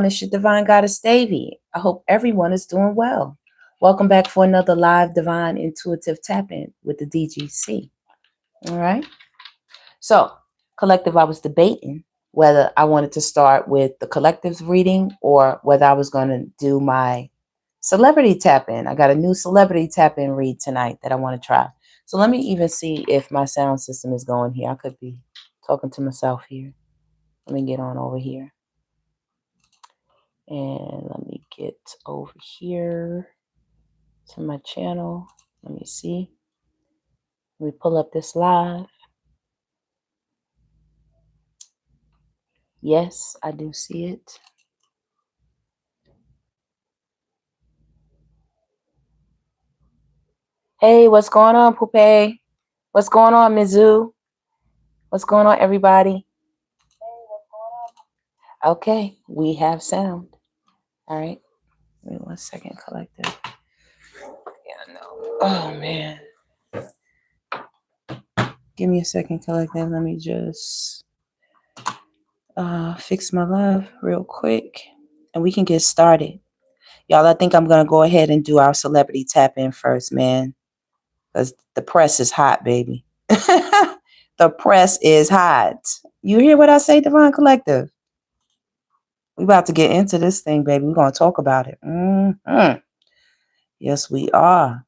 It's your Divine Goddess Davy. I hope everyone is doing well. Welcome back for another live Divine Intuitive Tap-In with the DGC. All right. So, collective, I was debating whether I wanted to start with the collective's reading or whether I was going to do my celebrity tap-in. I got a new celebrity tap-in read tonight that I want to try. So let me even see if my sound system is going here. I could be talking to myself here. Let me get on over here. And let me get over here to my channel. Let me see. Let me pull up this live. Yes, I do see it. Hey, what's going on, Poupe? What's going on, Mizu? What's going on, everybody? Okay, we have sound. All right. Wait 1 second, collective. Yeah, no. Oh, man. Give me a second, collective. Let me just fix my love real quick. And we can get started. Y'all, I think I'm going to go ahead and do our celebrity tap-in first, man. Because the press is hot, baby. The press is hot. You hear what I say, Divine Collective? We about to get into this thing, baby. We're going to talk about it. Yes, we are.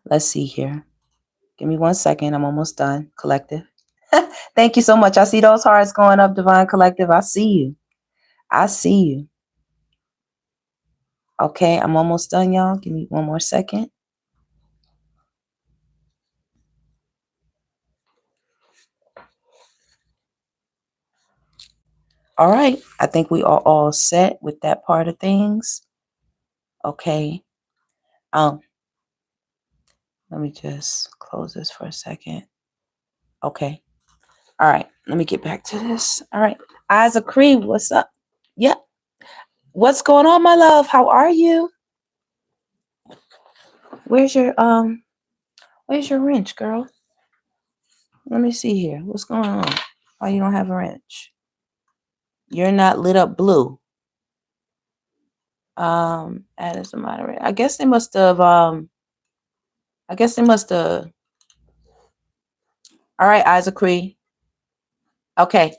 Let's see here. Give me 1 second. I'm almost done, Collective. Thank you so much. I see those hearts going up, Divine Collective. I see you. I see you. Okay, I'm almost done, y'all. Give me 1 more second. All right. I think we are all set with that part of things. Okay. Let me just close this for a second. Okay. All right. Let me get back to this. All right. Isaac Cree, what's up? Yep. What's going on, my love? How are you? Where's your wrench, girl? Let me see here. What's going on? Why you don't have a wrench? You're not lit up blue. Add as a moderator. I guess they must have all right, Isaac Cree. Okay.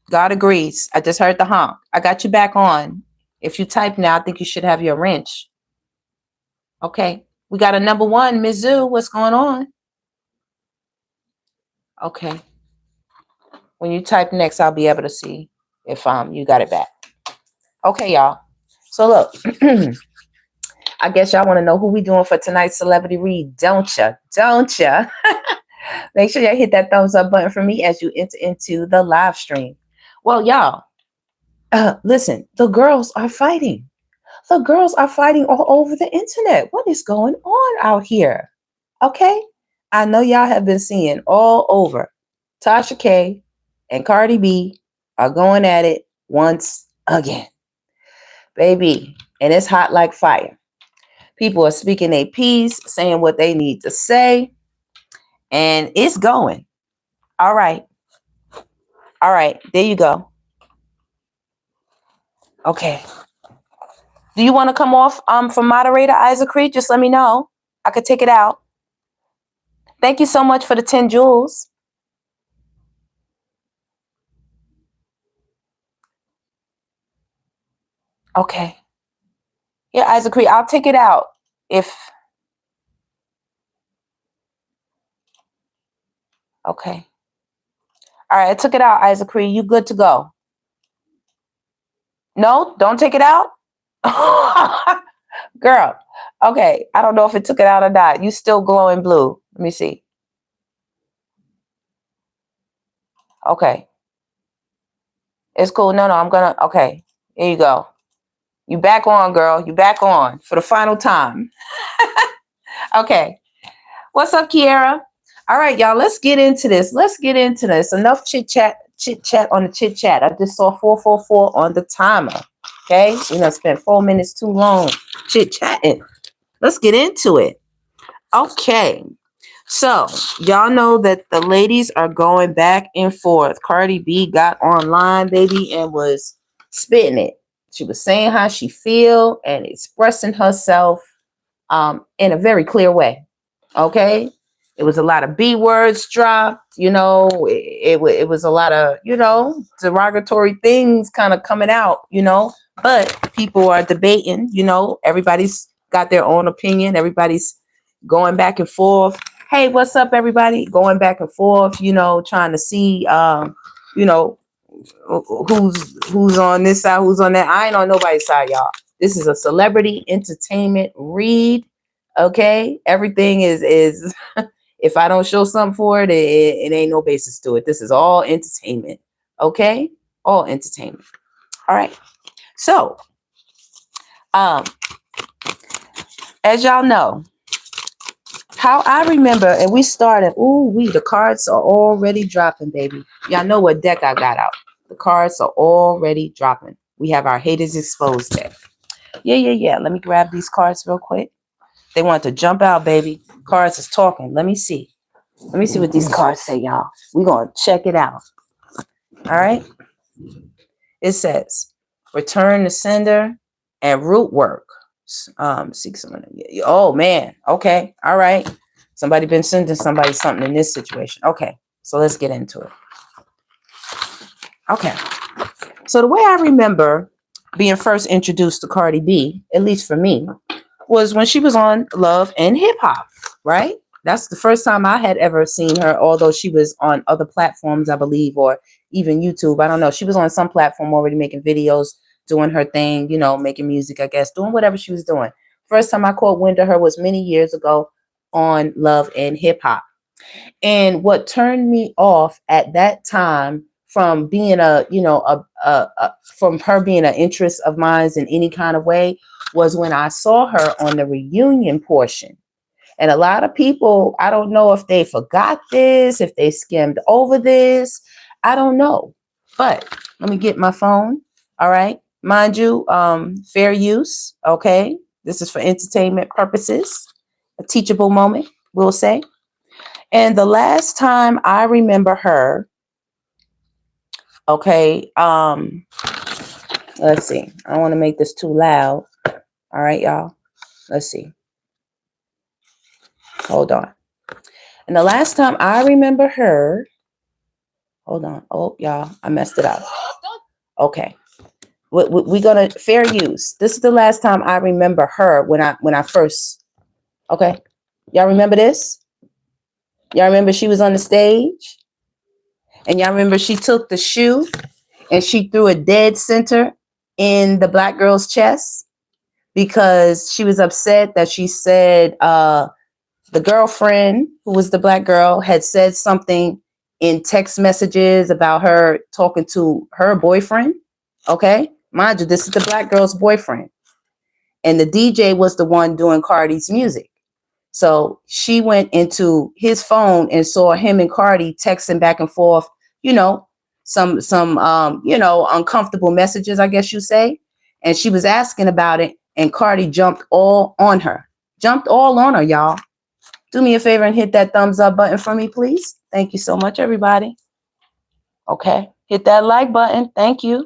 God agrees. I just heard the honk. I got you back on. If you type now, I think you should have your wrench. Okay. We got a number 1, Mizu. What's going on? Okay. When you type next, I'll be able to see if you got it back. Okay, y'all. So look, I guess y'all want to know who we doing for tonight's celebrity read, don't ya? Don't ya? Make sure y'all hit that thumbs up button for me as you enter into the live stream. Well, y'all, listen, the girls are fighting. The girls are fighting all over the internet. What is going on out here? Okay? I know y'all have been seeing all over. TASHA K and Cardi B are going at it once again. Baby, and it's hot like fire. People are speaking their piece, saying what they need to say, and it's going. All right. All right, there you go. Okay. Do you want to come off from moderator, Isaac Creed? Just let me know. I could take it out. Thank you so much for the 10 jewels. Okay. Yeah, Isaac Creed, I'll take it out if... Okay. All right, I took it out, Isaac Creed. You good to go? No, don't take it out? Girl, okay. I don't know if it took it out or not. You still glowing blue. Let me see. Okay. It's cool. No, I'm gonna... Okay. Here you go. You back on, girl. You back on for the final time. Okay. What's up, Kiara? All right, y'all. Let's get into this. Enough chit chat on the chit chat. I just saw 444 on the timer. Okay. We done spent 4 minutes too long chit chatting. Let's get into it. Okay. So y'all know that the ladies are going back and forth. Cardi B got online, baby, and was spitting it. She was saying how she feel and expressing herself in a very clear way. Okay. It was a lot of B words dropped, you know, it was a lot of, you know, derogatory things kind of coming out, you know, but people are debating, you know, everybody's got their own opinion. Everybody's going back and forth. Hey, what's up, everybody? Going back and forth, you know, trying to see, you know, who's on this side, who's on that. I ain't on nobody's side, y'all. This is a celebrity entertainment read. Okay, everything is if I don't show something for it, it ain't no basis to it. This is all entertainment. Okay, all entertainment. All right. So, as y'all know, how I remember, and we started. The cards are already dropping, baby. Y'all know what deck I got out. The cards are already dropping. We have our haters exposed deck. Yeah. Let me grab these cards real quick. They want to jump out, baby. Cards is talking. Let me see. Let me see what these cards say, y'all. We're going to check it out. All right. It says, return to sender and root work. Seek someone. Oh, man. Okay. All right. Somebody been sending somebody something in this situation. Okay. So let's get into it. Okay. So the way I remember being first introduced to Cardi B, at least for me, was when she was on Love and Hip Hop, right? That's the first time I had ever seen her, although she was on other platforms, I believe, or even YouTube. I don't know. She was on some platform already making videos, doing her thing, you know, making music, I guess, doing whatever she was doing. First time I caught wind of her was many years ago on Love and Hip Hop. And what turned me off at that time from being from her being an interest of mine in any kind of way was when I saw her on the reunion portion. And a lot of people, I don't know if they forgot this, if they skimmed over this. I don't know. But let me get my phone. All right. Mind you, fair use. Okay. This is for entertainment purposes. A teachable moment, we'll say. And the last time I remember her, okay, let's see. I don't want to make this too loud. All right, y'all. Let's see. Hold on. And the last time I remember her, hold on. Oh, y'all, I messed it up. Okay. We're gonna fair use. This is the last time I remember her when I first. Okay, y'all remember this? Y'all remember she was on the stage, and y'all remember she took the shoe and she threw a dead center in the black girl's chest because she was upset that she said the girlfriend, who was the black girl, had said something in text messages about her talking to her boyfriend. Okay, mind you, this is the black girl's boyfriend, and the DJ was the one doing Cardi's music. So she went into his phone and saw him and Cardi texting back and forth, you know, some uncomfortable messages, I guess you say. And she was asking about it, and Cardi jumped all on her, y'all. Do me a favor and hit that thumbs up button for me, please. Thank you so much, everybody. Okay, hit that like button. Thank you.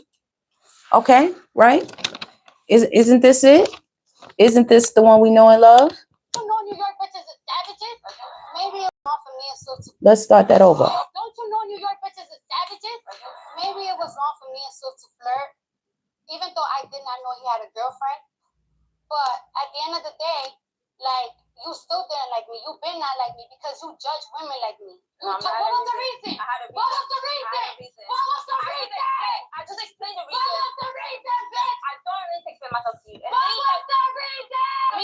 Okay, right? Isn't this it? Isn't this the one we know and love? New York bitches is savages? Maybe it was wrong for me and Sue to... Let's start that over. Don't you know New York bitches is savages? Maybe it was wrong for me and Sue to flirt, even though I did not know he had a girlfriend. But at the end of the day, like, you still didn't like me. You been not like me because you judge women like me. What was the reason? What was the reason? What was the reason? I just explained the reason. What was the reason, bitch? I don't really explain myself to you. What was the reason?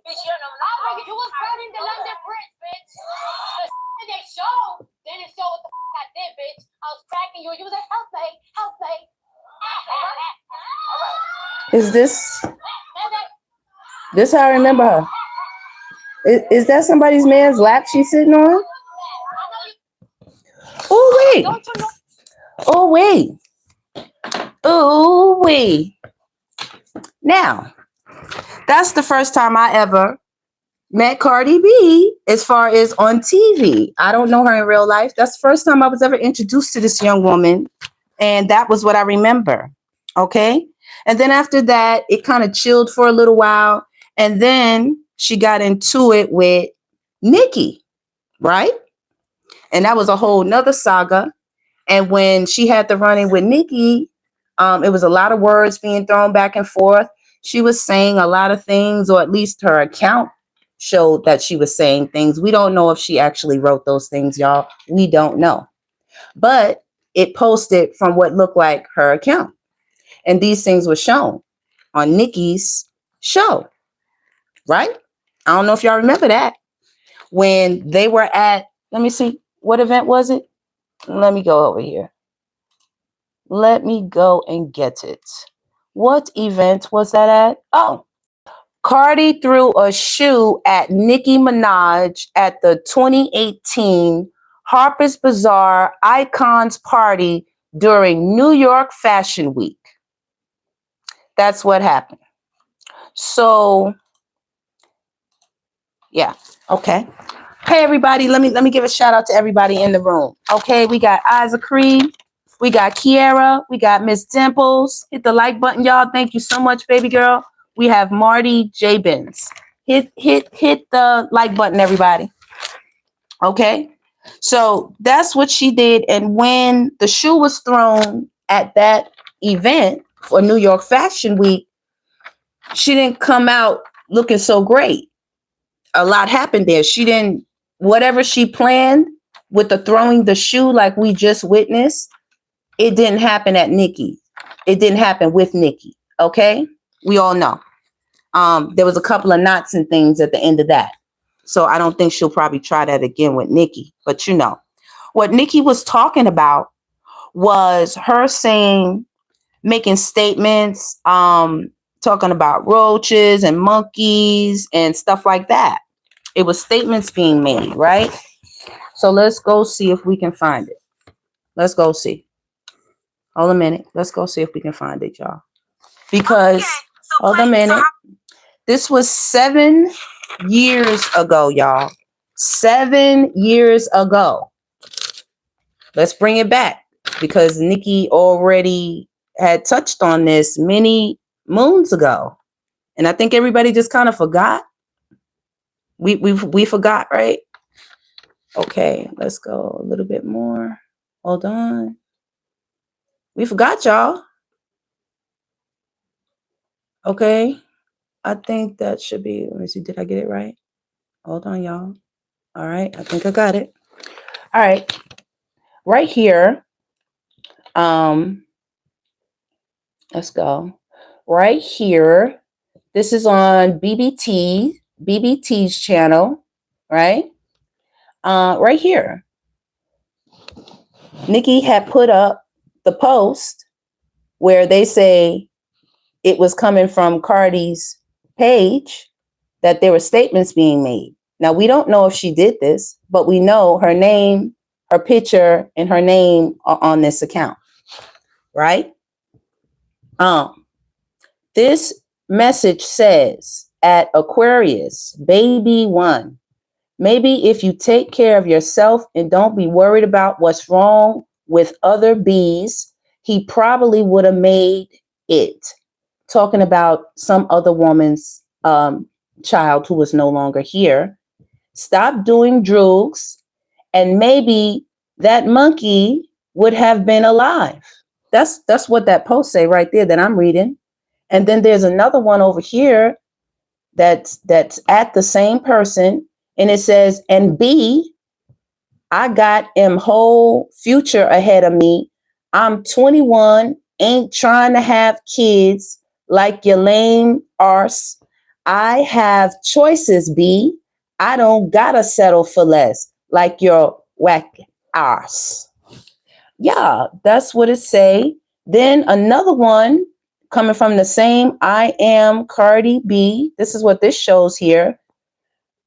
Bitch, you don't know. You was burning the London Bridge, bitch. The they showed. They didn't show what the I did, bitch. I was cracking you. You was like, help me. Is this how I remember her? Is that somebody's man's lap she's sitting on? Oh, wait. Oh, wait. Now, that's the first time I ever met Cardi B as far as on TV. I don't know her in real life. That's the first time I was ever introduced to this young woman. And that was what I remember. Okay. And then after that, it kind of chilled for a little while. And then she got into it with Nikki, right? And that was a whole nother saga. And when she had the run-in with Nikki, it was a lot of words being thrown back and forth. She was saying a lot of things, or at least her account showed that she was saying things. We don't know if she actually wrote those things, y'all. We don't know. But it posted from what looked like her account. And these things were shown on Nikki's show, right? I don't know if y'all remember that. When they were at, let me see, what event was it? Let me go over here. Let me go and get it. What event was that at? Oh, Cardi threw a shoe at Nicki Minaj at the 2018 Harper's Bazaar Icons Party during New York Fashion Week. That's what happened. So, yeah, okay. Hey, everybody, let me give a shout out to everybody in the room. Okay, we got Isaac Creed, we got Kiara, we got Miss Dimples. Hit the like button, y'all. Thank you so much, baby girl. We have Marty Jabins. Hit the like button, everybody. Okay, so that's what she did. And when the shoe was thrown at that event for New York Fashion Week, she didn't come out looking so great. A lot happened there. She didn't, whatever she planned with the throwing the shoe like we just witnessed, it didn't happen at Nikki. It didn't happen with Nikki. Okay? We all know. There was a couple of knots and things at the end of that. So I don't think she'll probably try that again with Nikki. But you know, what Nikki was talking about was her saying, making statements, talking about roaches and monkeys and stuff like that. It was statements being made, right? So let's go see if we can find it. Let's go see. Hold a minute. Let's go see if we can find it, y'all. Because, okay, so hold a minute. This was 7 years ago, y'all. 7 years ago. Let's bring it back because Nikki already had touched on this many moons ago. And I think everybody just kind of forgot. We forgot, right? Okay, let's go a little bit more. Hold on. We forgot, y'all. Okay. I think that should be, let me see, did I get it right? Hold on, y'all. All right, I think I got it. All right. Right here. Let's go. Right here. This is on BBT's channel, right? Right here. Nikki had put up the post where they say it was coming from Cardi's page, that there were statements being made. Now, we don't know if she did this, but we know her name, her picture, and her name are on this account, right? This message says, at Aquarius, baby one, maybe if you take care of yourself and don't be worried about what's wrong with other bees, he probably would have made it. Talking about some other woman's child who was no longer here. Stop doing drugs, and maybe that monkey would have been alive. That's what that post say right there that I'm reading. And then there's another one over here that's at the same person, and it says, and B, I got him whole future ahead of me. I'm 21, ain't trying to have kids like your lame arse. I have choices, B. I don't gotta settle for less like your whack arse. Yeah, that's what it say. Then another one coming from the same I am Cardi B. This is what this shows here.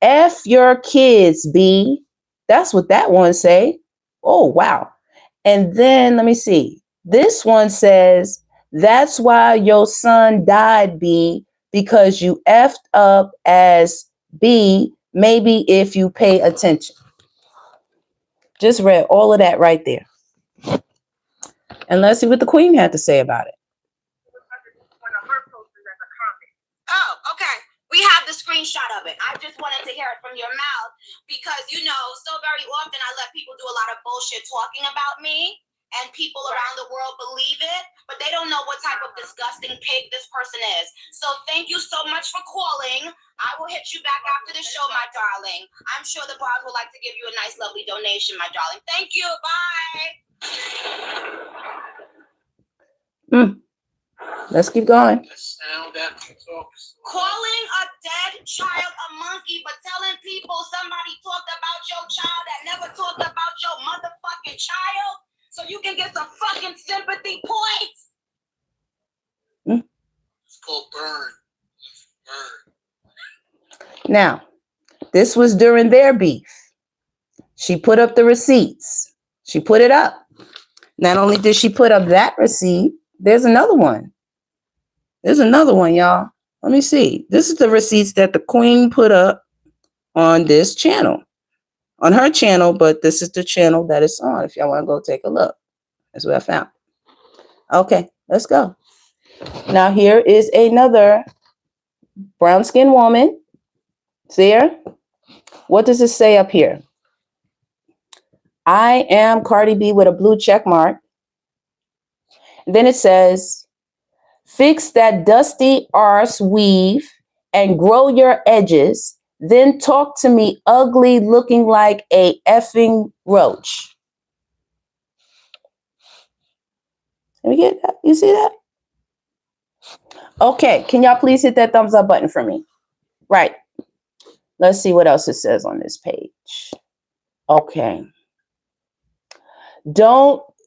F your kids, B. That's what that one say. Oh, wow. And then let me see. This one says, that's why your son died, B, because you effed up as B, maybe if you pay attention. Just read all of that right there. And let's see what the queen had to say about it. screenshot of it. I just wanted to hear it from your mouth because, you know, so very often I let people do a lot of bullshit talking about me. And people around the world believe it, but they don't know what type of disgusting pig this person is. So thank you so much for calling. I will hit you back after the show, my darling. I'm sure the bars would like to give you a nice, lovely donation, my darling. Thank you. Bye. Let's keep going. Calling a dead child a monkey, but telling people somebody talked about your child that never talked about your motherfucking child. So you can get some fucking sympathy points. It's called burn. Now, this was during their beef. She put up the receipts. She put it up. Not only did she put up that receipt, there's another one. There's another one, y'all. Let me see. This is the receipts that the queen put up on this channel. On her channel, but this is the channel that it's on. If y'all want to go take a look. That's what I found. Okay, let's go. Now here is another brown-skinned woman. See her? What does it say up here? I am Cardi B with a blue check mark. Then it says, fix that dusty arse weave and grow your edges. Then talk to me ugly looking like a effing roach. Let me get that. You see that? Okay. Can y'all please hit that thumbs up button for me? Right. Let's see what else it says on this page. Okay.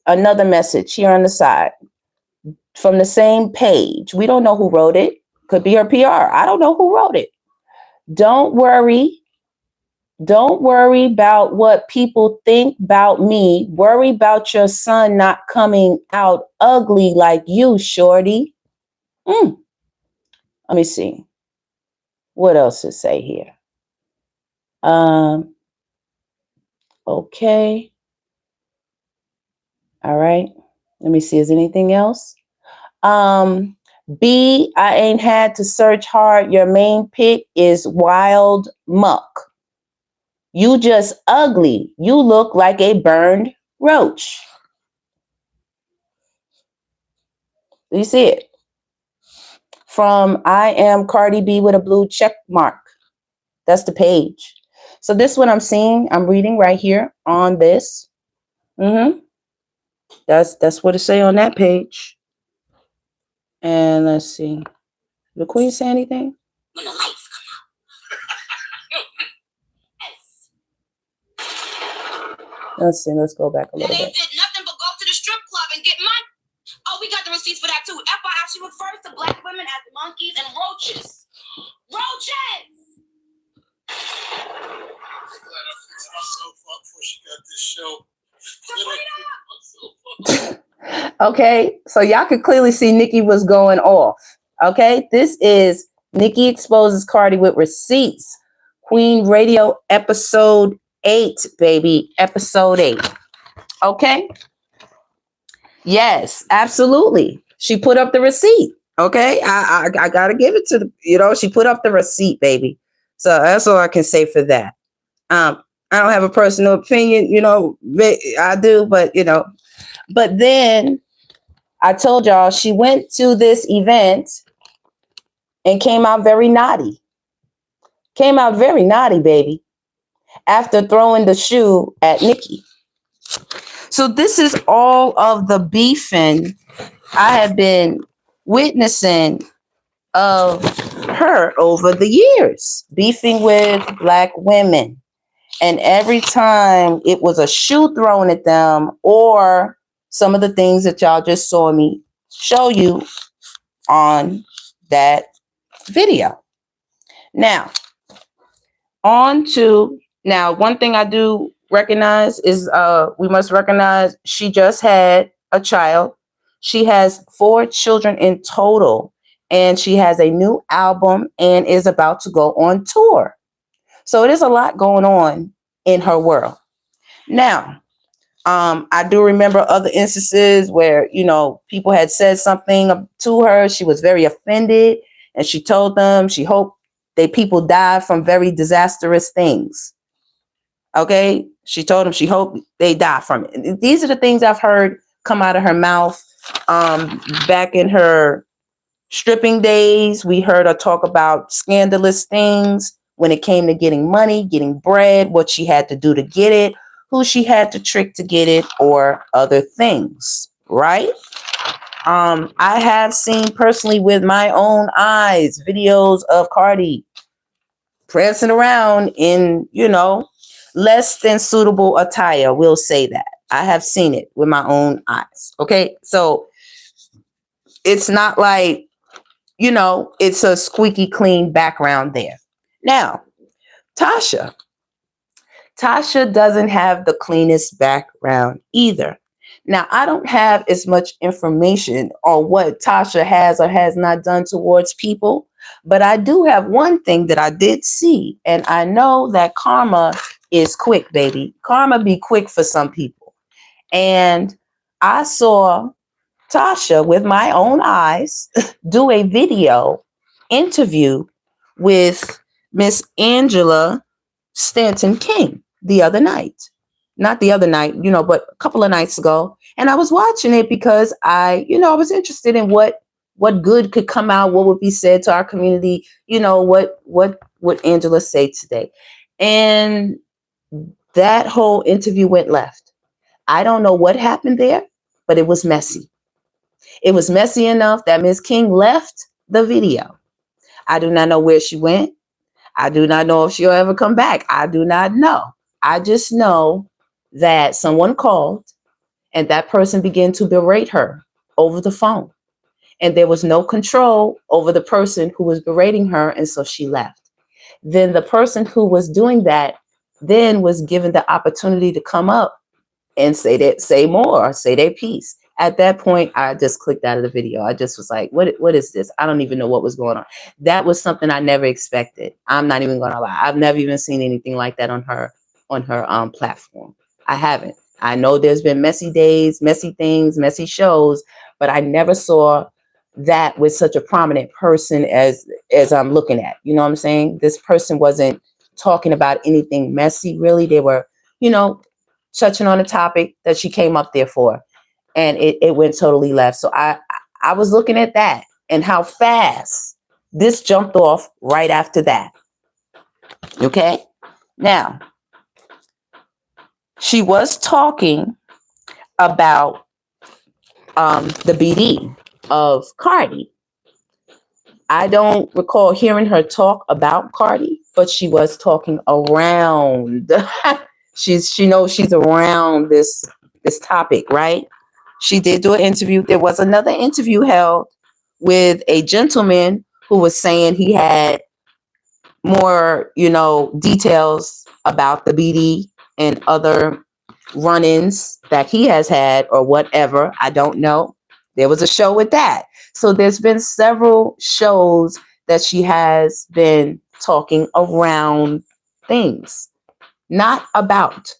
Another message here on the side from the same page. We don't know who wrote it. Could be her PR. I don't know who wrote it. Don't worry. Don't worry about what people think about me. Worry about your son not coming out ugly like you, shorty. Let me see. What else to say here? Okay. All right. Let me see. Is anything else? B, I ain't had to search hard. Your main pick is wild muck. You just ugly. You look like a burned roach. You see it? From I am Cardi B with a blue check mark. That's the page. So this is what I'm seeing. I'm reading right here on this. That's what it say on that page. And let's see. Did the queen say anything? When the lights come out. Let's see. Let's go back a little They bit. did nothing but go to the strip club and get money. Oh, we got the receipts for that too. FYI, she refers to black women as monkeys and roaches. Roaches! I'm glad I fixed myself up before she got this show. Okay, so y'all could clearly see Nikki was going off. Okay, this is Nikki Exposes Cardi with Receipts. Queen Radio episode 8, baby. Episode 8. Okay. Yes, absolutely. She put up the receipt. Okay, I gotta give it to the, she put up the receipt, baby. So that's all I can say for that. I don't have a personal opinion, I do, but but then I told y'all she went to this event and came out very naughty. Came out very naughty, baby, after throwing the shoe at Nikki. So this is all of the beefing I have been witnessing of her over the years, beefing with black women. And every time it was a shoe thrown at them or some of the things that y'all just saw me show you on that video. Now, one thing I do recognize is we must recognize she just had a child. She has 4 children in total, and she has a new album and is about to go on tour. So it is a lot going on in her world. Now, I do remember other instances where, people had said something to her. She was very offended, and she told them she hoped People died from very disastrous things. Okay, she told him she hoped they die from it. These are the things I've heard come out of her mouth. Back in her stripping days, we heard her talk about scandalous things when it came to getting money, getting bread, what she had to do to get it, who she had to trick to get it, or other things, right? I have seen personally with my own eyes videos of CARDI prancing around in, less than suitable attire. We'll say that. I have seen it with my own eyes. Okay. So it's not like, it's a squeaky clean background there. Now, TASHA doesn't have the cleanest background either. Now, I don't have as much information on what TASHA has or has not done towards people, but I do have one thing that I did see, and I know that karma is quick, baby. Karma be quick for some people. And I saw TASHA with my own eyes do a video interview with Miss Angela Stanton King the other night. Not the other night, but a couple of nights ago. And I was watching it because I was interested in what good could come out, what would be said to our community, what would Angela say today. And that whole interview went left. I don't know what happened there, but it was messy. It was messy enough that Ms. King left the video. I do not know where she went. I do not know if she'll ever come back. I do not know. I just know that someone called and that person began to berate her over the phone. And there was no control over the person who was berating her. And so she left. Then the person who was doing that then was given the opportunity to come up and say more, say their piece. At that point, I just clicked out of the video. I just was like, what is this? I don't even know what was going on. That was something I never expected. I'm not even going to lie. I've never even seen anything like that on her platform. I haven't. I know there's been messy days, messy things, messy shows, but I never saw that with such a prominent person as I'm looking at. You know what I'm saying? This person wasn't talking about anything messy, really. They were, touching on a topic that she came up there for. And it went totally left. So I was looking at that and how fast this jumped off right after that. Okay? Now, she was talking about the BD of CARDI. I don't recall hearing her talk about CARDI, but she was talking around. She knows she's around this topic, right? She did do an interview. There was another interview held with a gentleman who was saying he had more, details about the BD and other run-ins that he has had or whatever. I don't know. There was a show with that. So there's been several shows that she has been talking around things, not about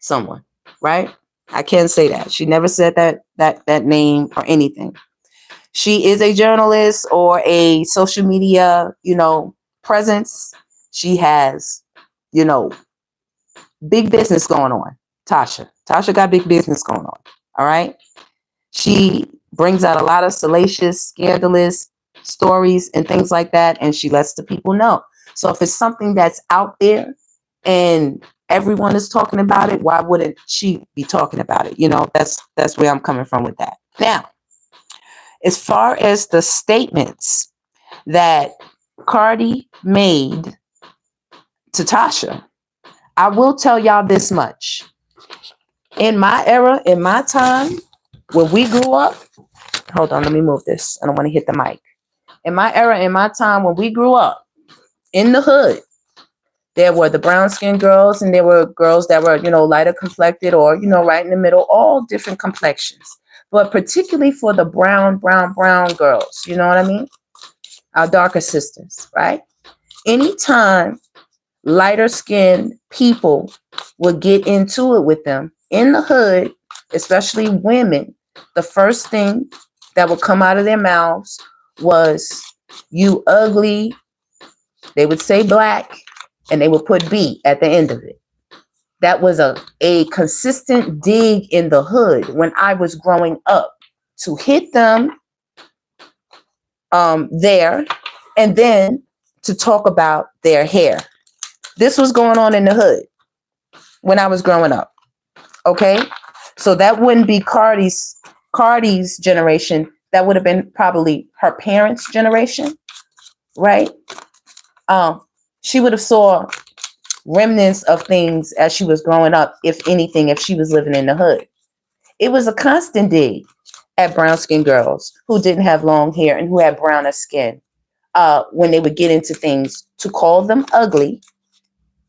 someone, right? I can't say that. She never said that name or anything. She is a journalist or a social media, presence. She has, big business going on. TASHA got big business going on. All right. She brings out a lot of salacious, scandalous stories and things like that. And she lets the people know. So if it's something that's out there and everyone is talking about it, why wouldn't she be talking about it? That's where I'm coming from with that. Now, as far as the statements that CARDI made to TASHA, I will tell y'all this much. In my era, in my time, when we grew up, hold on, let me move this. I don't want to hit the mic. In my era, in my time, when we grew up in the hood, there were the brown-skinned girls and there were girls that were, lighter complected or, right in the middle, all different complexions. But particularly for the brown girls, you know what I mean? Our darker sisters, right? Anytime lighter-skinned people would get into it with them in the hood, especially women, the first thing that would come out of their mouths was, "You ugly, They would say black and they would put B at the end of it. That was a consistent dig in the hood when I was growing up, to hit them there, and then to talk about their hair. This was going on in the hood when I was growing up. Okay, so that wouldn't be Cardi's generation. That would have been probably her parents' generation, right? She would have saw remnants of things as she was growing up, if anything, if she was living in the hood. It was a constant dig at brown-skinned girls who didn't have long hair and who had browner skin. When they would get into things, to call them ugly,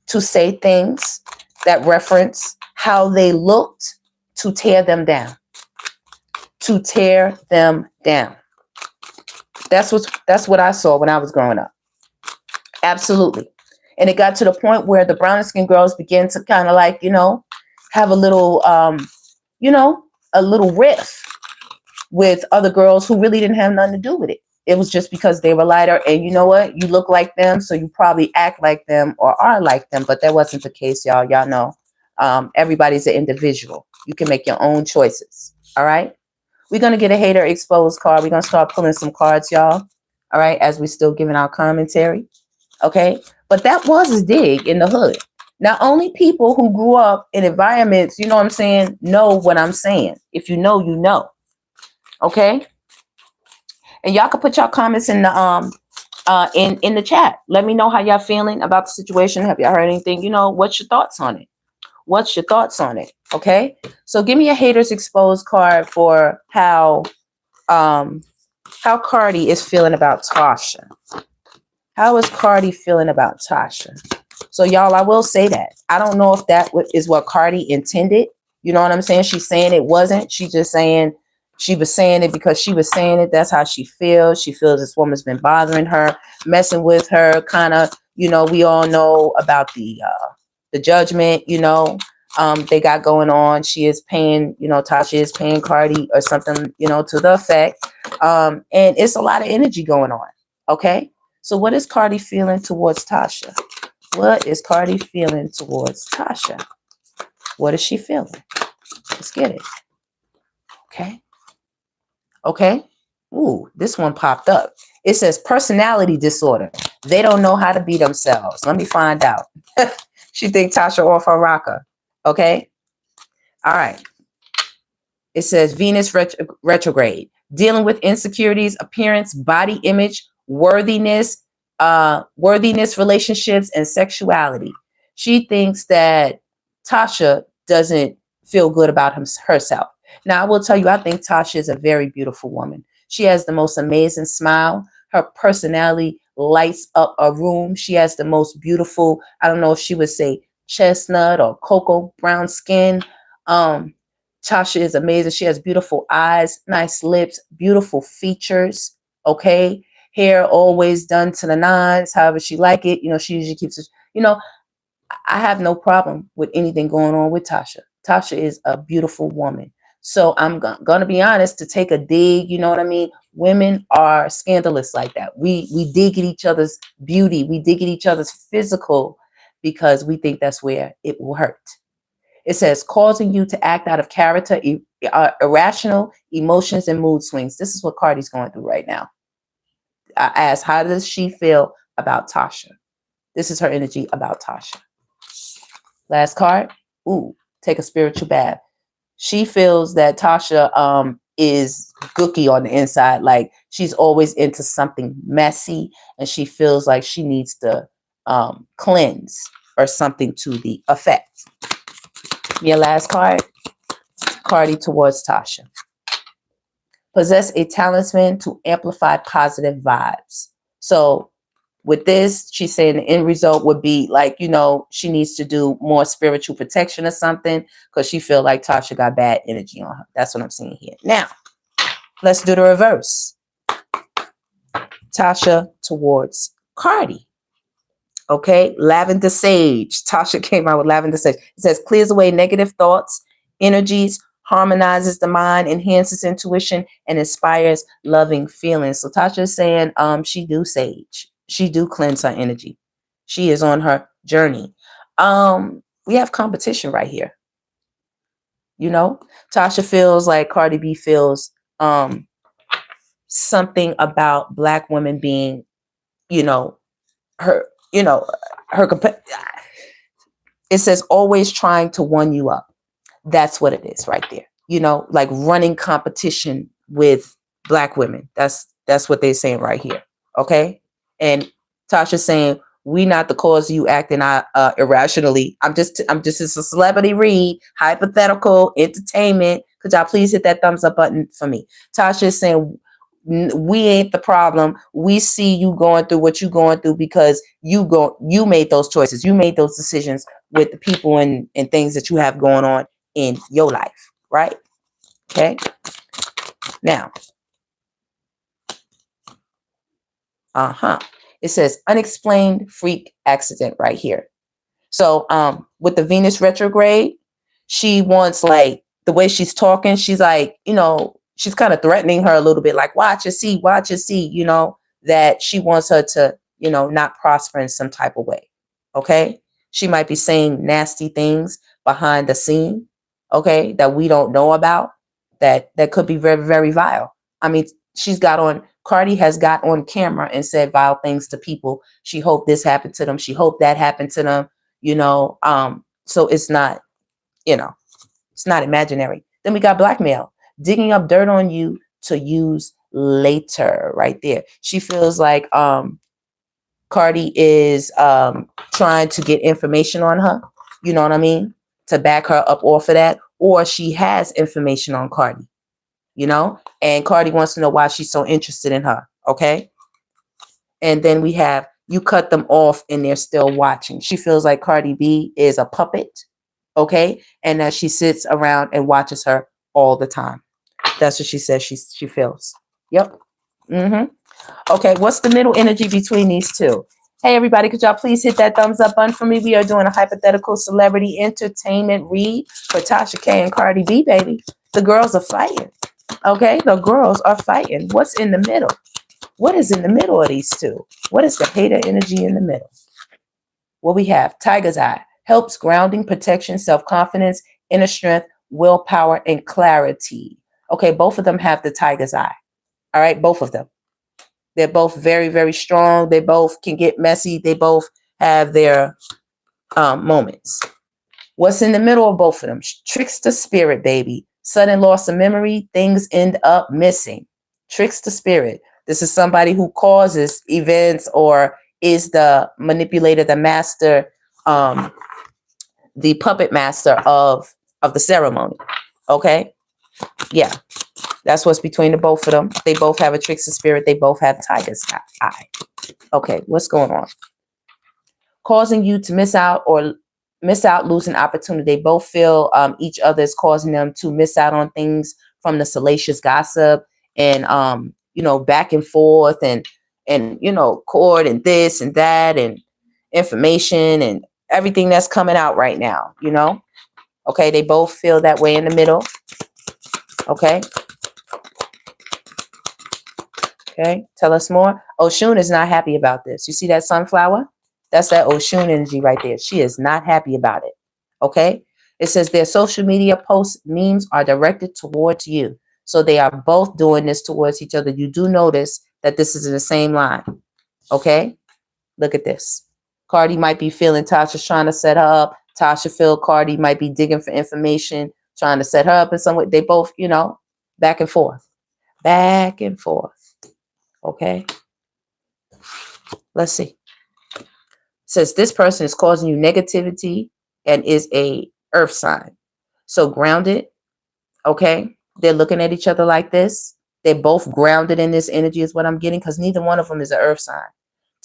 to say things that reference how they looked, to tear them down. To tear them down. That's what I saw when I was growing up. Absolutely. And it got to the point where the brown skinned girls began to kind of like, have a little, a little riff with other girls who really didn't have nothing to do with it. It was just because they were lighter, and you know what? You look like them, so you probably act like them or are like them. But that wasn't the case, y'all. Y'all know, everybody's an individual. You can make your own choices. All right. We're going to get a hater exposed card. We're going to start pulling some cards, y'all. All right. As we still giving our commentary. Okay. But that was a dig in the hood. Now, only people who grew up in environments, you know what I'm saying, know what I'm saying. If you know, you know. Okay. And y'all can put your comments in the in the chat. Let me know how y'all feeling about the situation. Have y'all heard anything? What's your thoughts on it? What's your thoughts on it? Okay. So give me a haters exposed card for how CARDI is feeling about TASHA. How is CARDI feeling about TASHA? So y'all, I will say that I don't know if that is what CARDI intended. You know what I'm saying? She's saying it wasn't. She's just saying she was saying it because she was saying it. That's how she feels. She feels this woman's been bothering her, messing with her. Kind of, we all know about the judgment, they got going on. She is paying, TASHA is paying CARDI or something, to the effect. And it's a lot of energy going on. Okay. So what is CARDI feeling towards TASHA? What is CARDI feeling towards TASHA? What is she feeling? Let's get it. Okay. Okay. Ooh, this one popped up. It says personality disorder. They don't know how to be themselves. Let me find out. She think TASHA off her rocker. Okay. All right. It says Venus retrograde. Dealing with insecurities, appearance, body image, worthiness, relationships, and sexuality. She thinks that TASHA doesn't feel good about herself. Now, I will tell you, I think TASHA is a very beautiful woman. She has the most amazing smile. Her personality lights up a room. She has the most beautiful, I don't know if she would say chestnut or cocoa brown skin. TASHA is amazing. She has beautiful eyes, nice lips, beautiful features. Okay. Hair always done to the nines, however she like it. She usually keeps it, I have no problem with anything going on with TASHA. TASHA is a beautiful woman. So I'm going to be honest, to take a dig, you know what I mean? Women are scandalous like that. We dig at each other's beauty. We dig at each other's physical because we think that's where it will hurt. It says causing you to act out of character, irrational emotions and mood swings. This is what CARDI's going through right now. I asked, how does she feel about TASHA? This is her energy about TASHA. Last card. Ooh, take a spiritual bath. She feels that TASHA is gooky on the inside. Like she's always into something messy, and she feels like she needs to cleanse or something to the effect. Your last card. CARDI towards TASHA. Possess a talisman to amplify positive vibes. So with this, she's saying the end result would be like, she needs to do more spiritual protection or something because she feel like TASHA got bad energy on her. That's what I'm seeing here. Now, let's do the reverse. TASHA towards CARDI. Okay, lavender sage. TASHA came out with lavender sage. It says clears away negative thoughts, energies, harmonizes the mind, enhances intuition, and inspires loving feelings. So TASHA is saying she do sage. She do cleanse her energy. She is on her journey. We have competition right here. You know, Tasha feels like Cardi B feels something about Black women being, you know, her, her. It says always trying to one you up. That's what it is right there. You know, like running competition with Black women. That's what they're saying right here. Okay. And Tasha's saying, we not the cause of you acting irrationally. I'm just a celebrity read, hypothetical entertainment. Could y'all please hit that thumbs up button for me? Tasha is saying, we ain't the problem. We see you going through what you going through because you made those choices. You made those decisions with the people and things that you have going on in your life, right? Okay. Now, it says unexplained freak accident right here. So, with the Venus retrograde, she wants, like, the way she's talking, she's like, she's kind of threatening her a little bit, like, watch and see, that she wants her to, not prosper in some type of way. Okay. She might be saying nasty things behind the scene, okay, that we don't know about, that could be very, very vile. I mean, Cardi has got on camera and said vile things to people. She hoped this happened to them. She hoped that happened to them, so it's not, it's not imaginary. Then we got blackmail, digging up dirt on you to use later right there. She feels like Cardi is trying to get information on her, you know what I mean, to back her up off of that, or she has information on Cardi, and Cardi wants to know why she's so interested in her, okay? And then we have, you cut them off and they're still watching. She feels like Cardi B is a puppet, okay? And that she sits around and watches her all the time. That's what she says she feels. Yep. Okay, what's the middle energy between these two? Hey, everybody, could y'all please hit that thumbs up button for me? We are doing a hypothetical celebrity entertainment read for Tasha K and Cardi B, baby. The girls are fighting, okay? The girls are fighting. What's in the middle? What is in the middle of these two? What is the hater energy in the middle? What we have, Tiger's Eye, helps grounding, protection, self-confidence, inner strength, willpower, and clarity. Okay, both of them have the Tiger's Eye. All right, both of them. They're both very, very strong. They both can get messy. They both have their moments. What's in the middle of both of them? Trickster spirit, baby. Sudden loss of memory. Things end up missing. Trickster spirit. This is somebody who causes events or is the manipulator, the master, the puppet master of the ceremony. Okay? Yeah. That's what's between the both of them. They both have a trickster spirit. They both have Tiger's Eye. Okay, what's going on? Causing you to miss out, losing opportunity. They both feel each other is causing them to miss out on things from the salacious gossip and, back and forth and court and this and that and information and everything that's coming out right now, Okay, they both feel that way in the middle. Okay. Okay, tell us more. Oshun is not happy about this. You see that sunflower? That's that Oshun energy right there. She is not happy about it. Okay, it says their social media posts, memes are directed towards you. So they are both doing this towards each other. You do notice that this is in the same line. Okay, look at this. Cardi might be feeling Tasha's trying to set her up. Tasha feel Cardi might be digging for information, trying to set her up in some way. They both, back and forth. Back and forth. Okay. Let's see. It says this person is causing you negativity and is a earth sign. So grounded. Okay. They're looking at each other like this. They're both grounded in this energy is what I'm getting because neither one of them is an earth sign.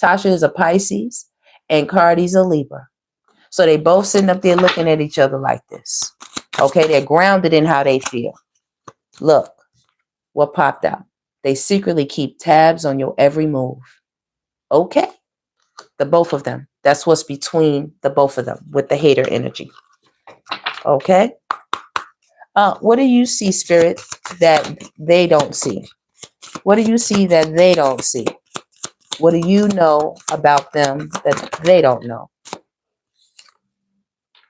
Tasha is a Pisces and Cardi's a Libra. So they both sitting up there looking at each other like this. Okay. They're grounded in how they feel. Look what popped out. They secretly keep tabs on your every move. Okay. The both of them. That's what's between the both of them with the hater energy. Okay. What do you see, Spirit, that they don't see? What do you see that they don't see? What do you know about them that they don't know?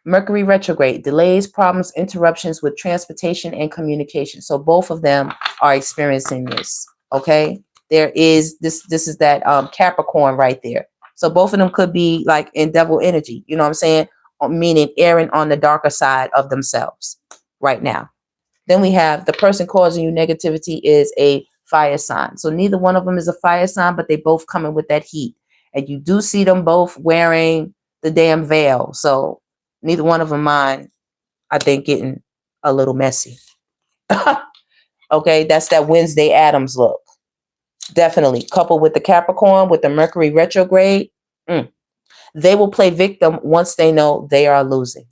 Mercury retrograde, delays, problems, interruptions with transportation and communication. So both of them are experiencing this. Okay. There is this is that Capricorn right there. So both of them could be like in devil energy. You know what I'm saying? Meaning erring on the darker side of themselves right now. Then we have the person causing you negativity is a fire sign. So neither one of them is a fire sign, but they both come in with that heat. And you do see them both wearing the damn veil. So neither one of them mind, I think, getting a little messy. Okay, that's that Wednesday Addams look. Definitely. Coupled with the Capricorn, with the Mercury retrograde, they will play victim once they know they are losing.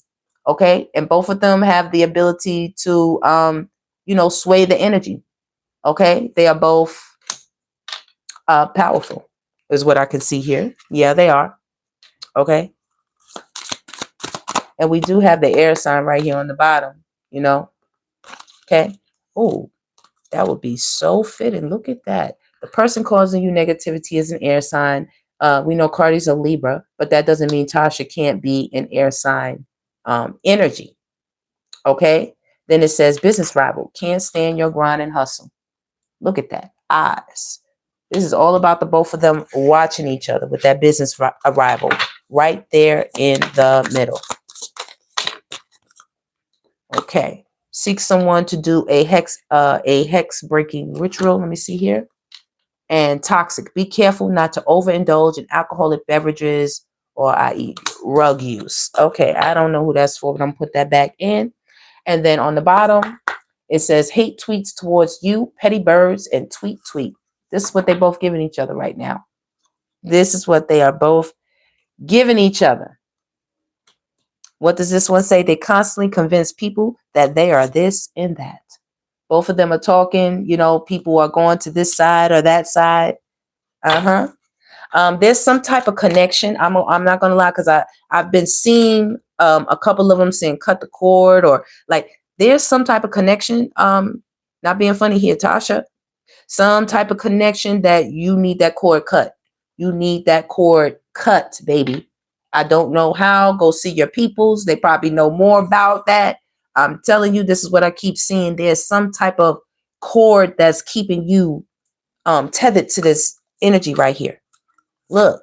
Okay, and both of them have the ability to, sway the energy. Okay, they are both powerful, is what I can see here. Yeah, they are. Okay. And we do have the air sign right here on the bottom, Okay. Oh, that would be so fitting. Look at that. The person causing you negativity is an air sign. We know Cardi's a Libra, but that doesn't mean Tasha can't be an air sign energy. Okay. Then it says business rival. Can't stand your grind and hustle. Look at that. Eyes. This is all about the both of them watching each other with that business rival right there in the middle. Okay. Seek someone to do a hex breaking ritual. Let me see here. And toxic. Be careful not to overindulge in alcoholic beverages or i.e. rug use. Okay, I don't know who that's for, but I'm gonna put that back in. And then on the bottom, it says hate tweets towards you, petty birds, and tweet. This is what they're both giving each other right now. This is what they are both giving each other. What does this one say? They constantly convince people that they are this and that. Both of them are talking, people are going to this side or that side. There's some type of connection. I'm not going to lie, because I've been seeing a couple of them saying cut the cord, or like there's some type of connection. Not being funny here, Tasha. Some type of connection that you need that cord cut. You need that cord cut, baby. I don't know how. Go see your peoples. They probably know more about that. I'm telling you, this is what I keep seeing. There's some type of cord that's keeping you tethered to this energy right here. Look,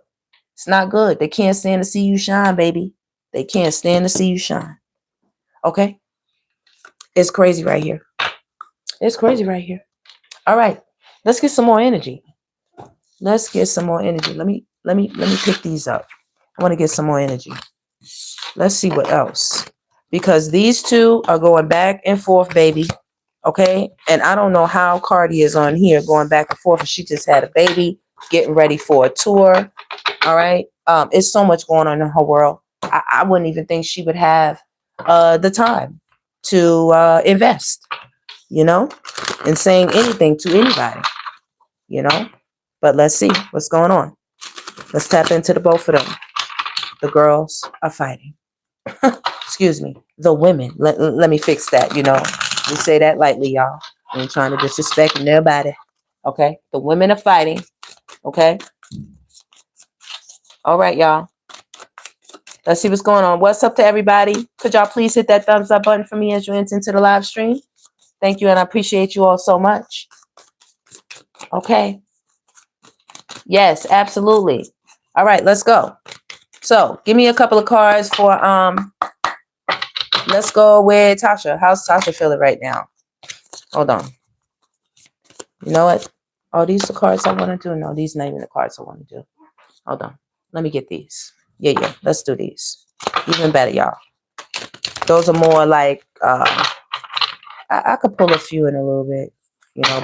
it's not good. They can't stand to see you shine, baby. They can't stand to see you shine. Okay? It's crazy right here. It's crazy right here. All right. Let's get some more energy. Let's get some more energy. Let me pick these up. I want to get some more energy. Let's see what else. Because these two are going back and forth, baby. Okay? And I don't know how Cardi is on here going back and forth. And she just had a baby, getting ready for a tour. All right? It's so much going on in her world. I wouldn't even think she would have the time to invest, in saying anything to anybody, But let's see what's going on. Let's tap into the both of them. The girls are fighting. Excuse me. The women. Let me fix that, We say that lightly, y'all. I ain't trying to disrespect nobody. Okay? The women are fighting. Okay? All right, y'all. Let's see what's going on. What's up to everybody? Could y'all please hit that thumbs up button for me as you enter into the live stream? Thank you, and I appreciate you all so much. Okay. Yes, absolutely. All right, let's go. So, give me a couple of cards for let's go with Tasha. How's Tasha feeling right now? Hold on. You know what? Oh, these are the cards I want to do. No, these are not even the cards I want to do. Hold on. Let me get these. Yeah. Let's do these. Even better, y'all. Those are more like I could pull a few in a little bit,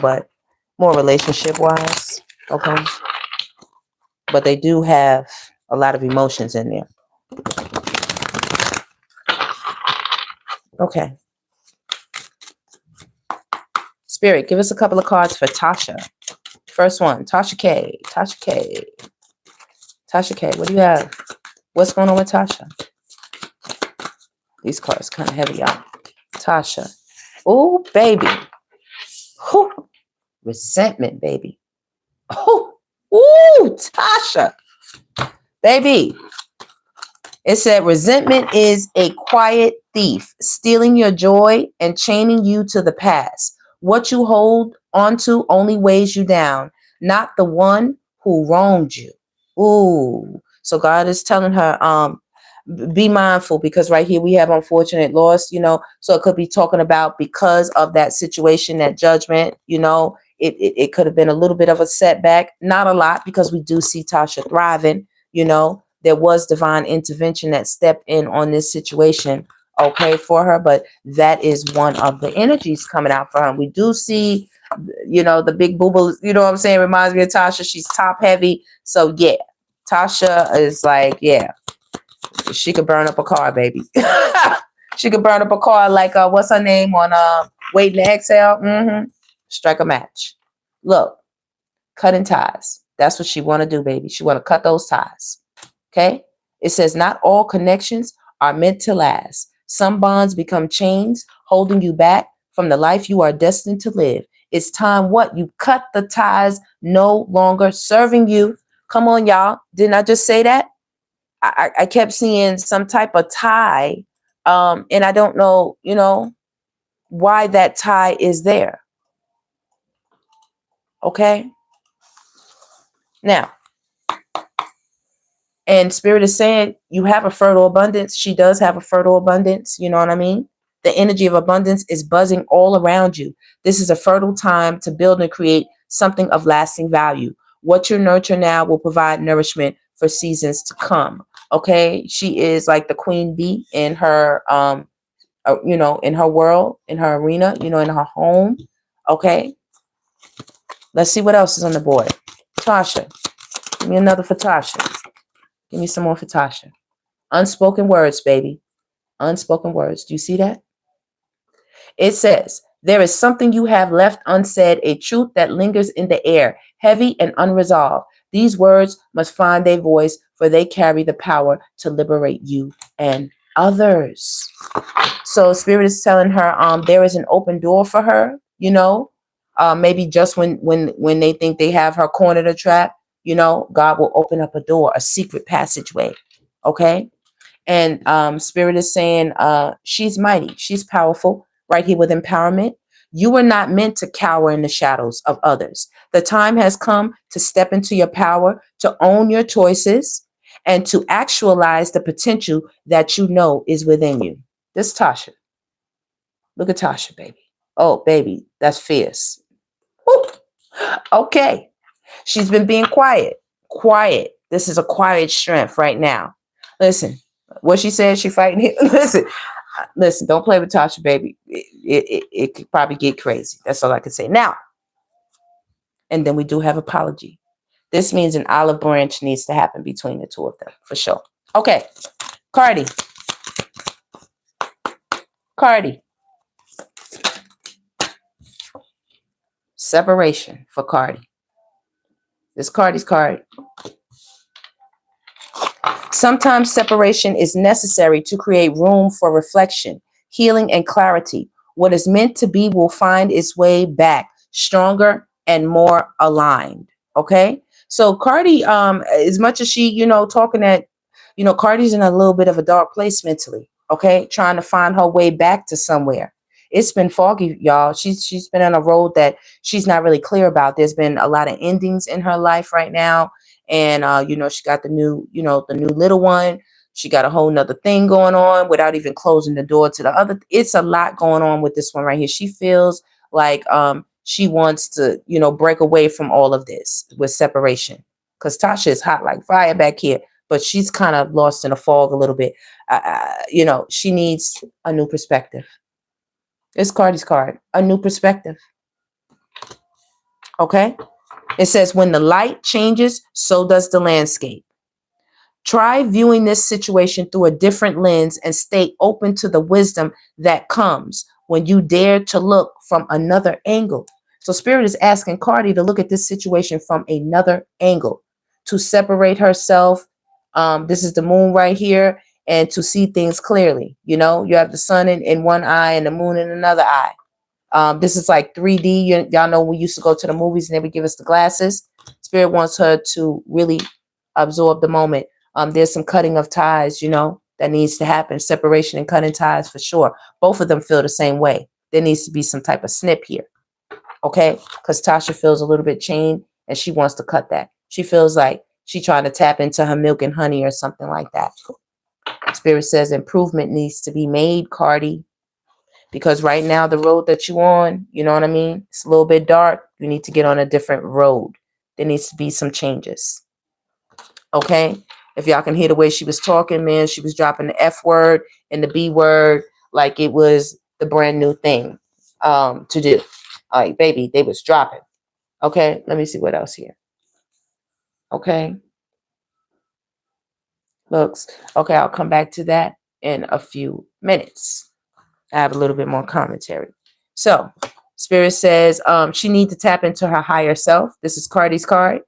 but more relationship wise. Okay. But they do have a lot of emotions in there. Okay. Spirit, give us a couple of cards for Tasha. First one, Tasha K. Tasha K. Tasha K. What do you have? What's going on with Tasha? These cards kind of heavy, y'all. Tasha. Oh, baby. Whew. Resentment, baby. Oh, Ooh, Tasha. Baby. It said resentment is a quiet thief, stealing your joy and chaining you to the past. What you hold onto only weighs you down, not the one who wronged you. Ooh. So God is telling her, be mindful, because right here we have unfortunate loss, so it could be talking about because of that situation, that judgment, it could have been a little bit of a setback, not a lot, because we do see Tasha thriving, there was divine intervention that stepped in on this situation, okay, for her, but that is one of the energies coming out for her. We do see, the big boo-boo, what I'm saying, reminds me of Tasha. She's top heavy, so yeah, Tasha is like, yeah, she could burn up a car, baby. She could burn up a car like what's her name on Waiting to Exhale? Strike a match. Look, cutting ties. That's what she want to do, baby. She want to cut those ties. Okay? It says not all connections are meant to last. Some bonds become chains, holding you back from the life you are destined to live. It's time what? You cut the ties no longer serving you. Come on, y'all. Didn't I just say that? I kept seeing some type of tie, and I don't know, why that tie is there. Okay? Now, and Spirit is saying you have a fertile abundance. She does have a fertile abundance. You know what I mean? The energy of abundance is buzzing all around you. This is a fertile time to build and create something of lasting value. What you nurture now will provide nourishment for seasons to come. Okay? She is like the queen bee in her, in her world, in her arena, in her home. Okay? Let's see what else is on the board. Tasha. Give me another for Tasha. Give me some more for Tasha. Unspoken words, baby. Unspoken words. Do you see that? It says, there is something you have left unsaid, a truth that lingers in the air, heavy and unresolved. These words must find their voice, for they carry the power to liberate you and others. So Spirit is telling her there is an open door for her, maybe just when they think they have her cornered or trapped, God will open up a door, a secret passageway. Okay? And Spirit is saying she's mighty. She's powerful, right here with empowerment. You were not meant to cower in the shadows of others. The time has come to step into your power, to own your choices, and to actualize the potential that you know is within you. This Tasha. Look at Tasha, baby. Oh, baby, that's fierce. Woo. Okay. She's been being quiet. Quiet. This is a quiet strength right now. Listen, what she said, she fighting here. Listen, don't play with Tasha, baby. It could probably get crazy. That's all I can say. Now, and then we do have apology. This means an olive branch needs to happen between the two of them, for sure. Okay. CARDI. CARDI. Separation for CARDI. This CARDI's card. Sometimes separation is necessary to create room for reflection, healing, and clarity. What is meant to be will find its way back, stronger and more aligned. Okay? So CARDI, as much as she, talking that, CARDI's in a little bit of a dark place mentally. Okay? Trying to find her way back to somewhere. It's been foggy, y'all. She's been on a road that she's not really clear about. There's been a lot of endings in her life right now. And, she got the new little one. She got a whole nother thing going on without even closing the door to the other. It's a lot going on with this one right here. She feels like she wants to, break away from all of this with separation. Because Tasha is hot like fire back here. But she's kind of lost in a fog a little bit. She needs a new perspective. It's CARDI's card. A new perspective. Okay? It says, when the light changes, so does the landscape. Try viewing this situation through a different lens and stay open to the wisdom that comes when you dare to look from another angle. So Spirit is asking CARDI to look at this situation from another angle, to separate herself. This is the moon right here. And to see things clearly. You have the sun in one eye and the moon in another eye. This is like 3D. Y'all know we used to go to the movies and they would give us the glasses. Spirit wants her to really absorb the moment. There's some cutting of ties, you know, that needs to happen. Separation and cutting ties for sure. Both of them feel the same way. There needs to be some type of snip here. Okay? Because Tasha feels a little bit chained and she wants to cut that. She feels like she's trying to tap into her milk and honey or something like that. Spirit says improvement needs to be made, Cardi. Because right now the road that you're on, you know what I mean? It's a little bit dark. You need to get on a different road. There needs to be some changes. Okay? If y'all can hear the way she was talking, man, she was dropping the F word and the B word like it was the brand new thing to do. All right, baby, they was dropping. Okay, let me see what else here. Okay. Looks. Okay, I'll come back to that in a few minutes. I have a little bit more commentary. So, Spirit says she needs to tap into her higher self. This is Cardi's card.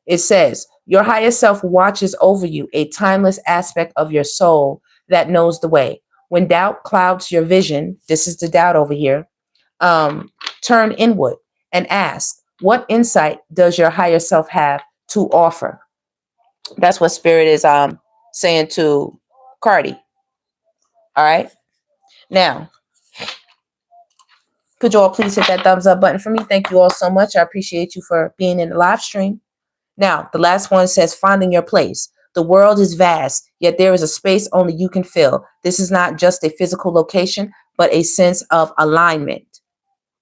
It says, your higher self watches over you, a timeless aspect of your soul that knows the way. When doubt clouds your vision, this is the doubt over here, turn inward and ask, what insight does your higher self have to offer? That's what Spirit is saying to Cardi. All right. Now, could you all please hit that thumbs up button for me? Thank you all so much. I appreciate you for being in the live stream. Now, the last one says, finding your place. The world is vast, yet there is a space only you can fill. This is not just a physical location, but a sense of alignment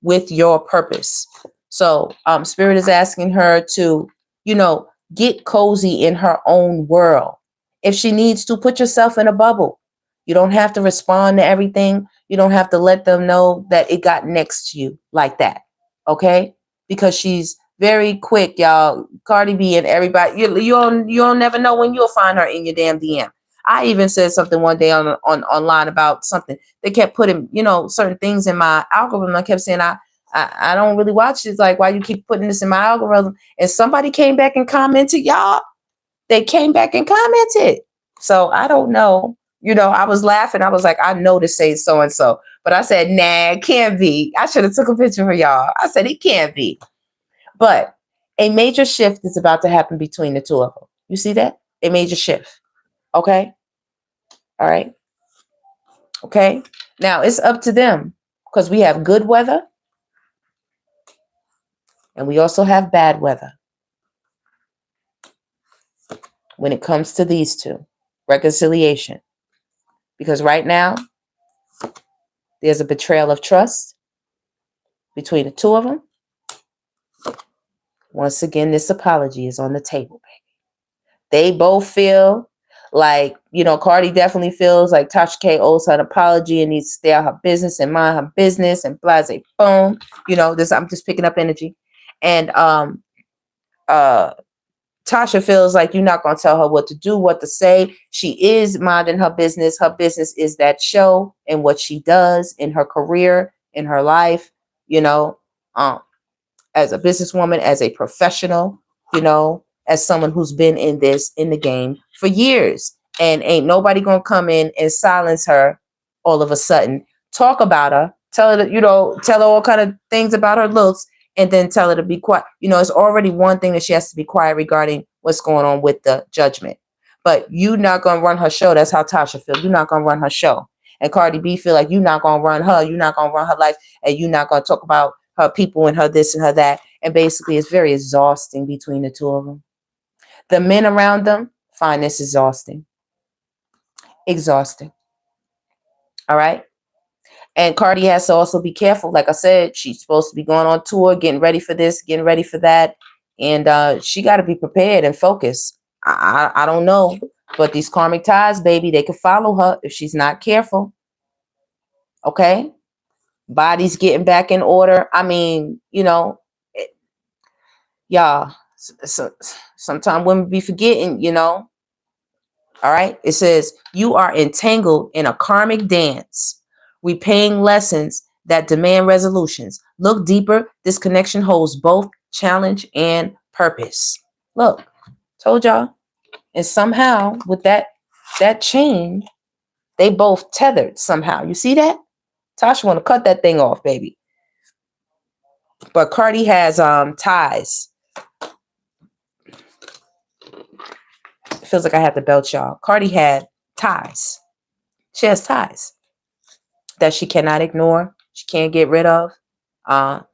with your purpose. So Spirit is asking her to, you know, get cozy in her own world. If she needs to, put yourself in a bubble. You don't have to respond to everything. You don't have to let them know that it got next to you like that. Okay? Because she's very quick, y'all. Cardi B and everybody, you'll never know when you'll find her in your damn DM. I even said something one day on online about something. They kept putting, you know, certain things in my algorithm. I kept saying, I don't really watch this. Like, why you keep putting this in my algorithm? And somebody came back and commented, y'all. They came back and commented. So I don't know. You know, I was laughing. I was like, I know to say so-and-so. But I said, nah, it can't be. I should have took a picture for y'all. I said, it can't be. But a major shift is about to happen between the two of them. You see that? A major shift. Okay? All right? Okay? Now, it's up to them because we have good weather and we also have bad weather. When it comes to these two, reconciliation. Because right now, there's a betrayal of trust between the two of them. Once again, this apology is on the table, baby. They both feel like, you know, Cardi definitely feels like Tasha K owes her an apology and needs to stay out her business and mind her business and blase boom. You know, this, I'm just picking up energy. And Tasha feels like you're not going to tell her what to do, what to say. She is minding her business. Her business is that show and what she does in her career, in her life, you know, as a businesswoman, as a professional, you know, as someone who's been in the game for years. And ain't nobody going to come in and silence her all of a sudden. Talk about her. Tell her, you know, tell her all kind of things about her looks. And then tell her to be quiet. You know, it's already one thing that she has to be quiet regarding what's going on with the judgment. But you're not going to run her show. That's how Tasha feels. You're not going to run her show. And Cardi B feel like you're not going to run her. You're not going to run her life. And you're not going to talk about her people and her this and her that. And basically, it's very exhausting between the two of them. The men around them find this exhausting. Exhausting. All right? And Cardi has to also be careful. Like I said, she's supposed to be going on tour, getting ready for this, getting ready for that. And she got to be prepared and focused. I don't know. But these karmic ties, baby, they could follow her if she's not careful. Okay? Body's getting back in order. I mean, you know, y'all, sometimes women be forgetting, you know. All right? It says, you are entangled in a karmic dance. Repaying lessons that demand resolutions. Look deeper. This connection holds both challenge and purpose. Look, told y'all. And somehow with that chain, they both tethered somehow. You see that? Tasha want to cut that thing off, baby. But Cardi has ties feels like I had to belt y'all. Cardi had ties. She has ties that she cannot ignore. She can't get rid of.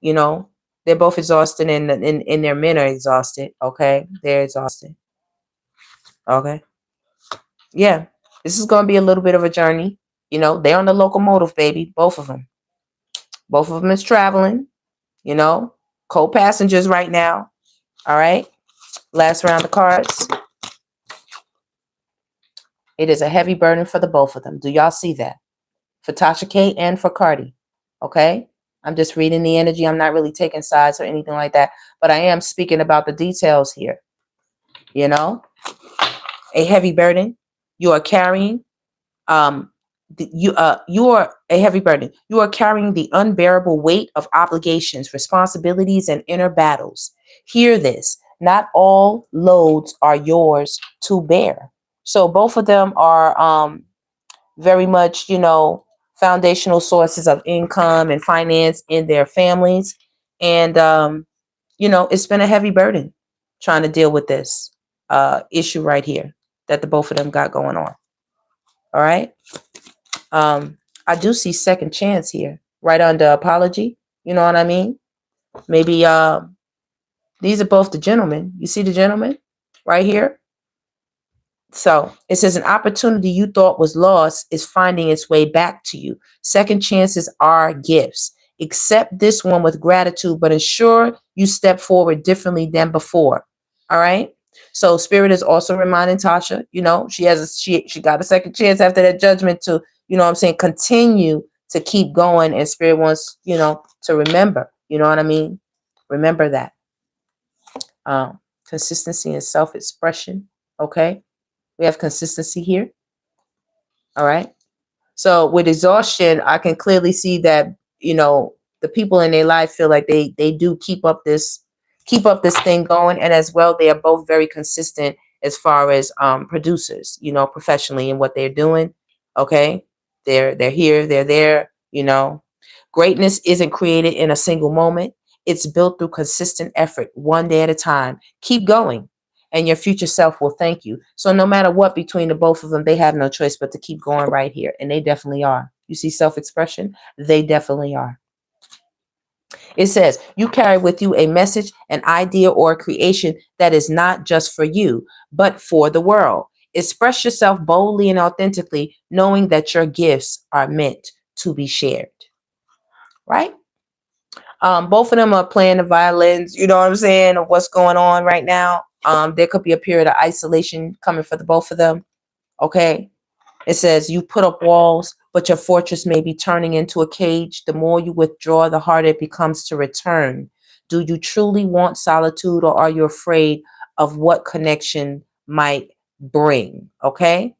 You know, they're both exhausted and their men are exhausted. Okay. They're exhausted. Okay. Yeah. This is going to be a little bit of a journey. You know, they're on the locomotive, baby. Both of them. Both of them is traveling, you know, co-passengers right now. All right. Last round of cards. It is a heavy burden for the both of them. Do y'all see that? For Tasha K and for Cardi. Okay. I'm just reading the energy. I'm not really taking sides or anything like that, but I am speaking about the details here. You know, a heavy burden you are carrying. You are a heavy burden. You are carrying the unbearable weight of obligations, responsibilities, and inner battles. Hear this. Not all loads are yours to bear. So both of them are very much, you know, foundational sources of income and finance in their families. And, you know, it's been a heavy burden trying to deal with this issue right here that the both of them got going on. All right. I do see second chance here, right under apology. You know what I mean? Maybe these are both the gentlemen. You see the gentleman right here? So it says an opportunity you thought was lost is finding its way back to you. Second chances are gifts. Accept this one with gratitude, but ensure you step forward differently than before. All right. So Spirit is also reminding Tasha, you know, she got a second chance after that judgment to, you know what I'm saying, continue to keep going. And Spirit wants, you know, to remember, you know what I mean? Remember that. Consistency and self-expression. Okay. We have consistency here. All right. So with exhaustion, I can clearly see that, you know, the people in their life feel like they do keep up this thing going. And as well, they are both very consistent as far as producers, you know, professionally in what they're doing. Okay. They're here, they're there, you know. Greatness isn't created in a single moment. It's built through consistent effort, one day at a time. Keep going, and your future self will thank you. So no matter what, between the both of them, they have no choice but to keep going right here. And they definitely are. You see self-expression? They definitely are. It says, you carry with you a message, an idea, or a creation that is not just for you, but for the world. Express yourself boldly and authentically, knowing that your gifts are meant to be shared. Right? Both of them are playing the violins, you know what I'm saying, of what's going on right now. There could be a period of isolation coming for the both of them. Okay. It says you put up walls, but your fortress may be turning into a cage. The more you withdraw, the harder it becomes to return. Do you truly want solitude, or are you afraid of what connection might bring? Okay.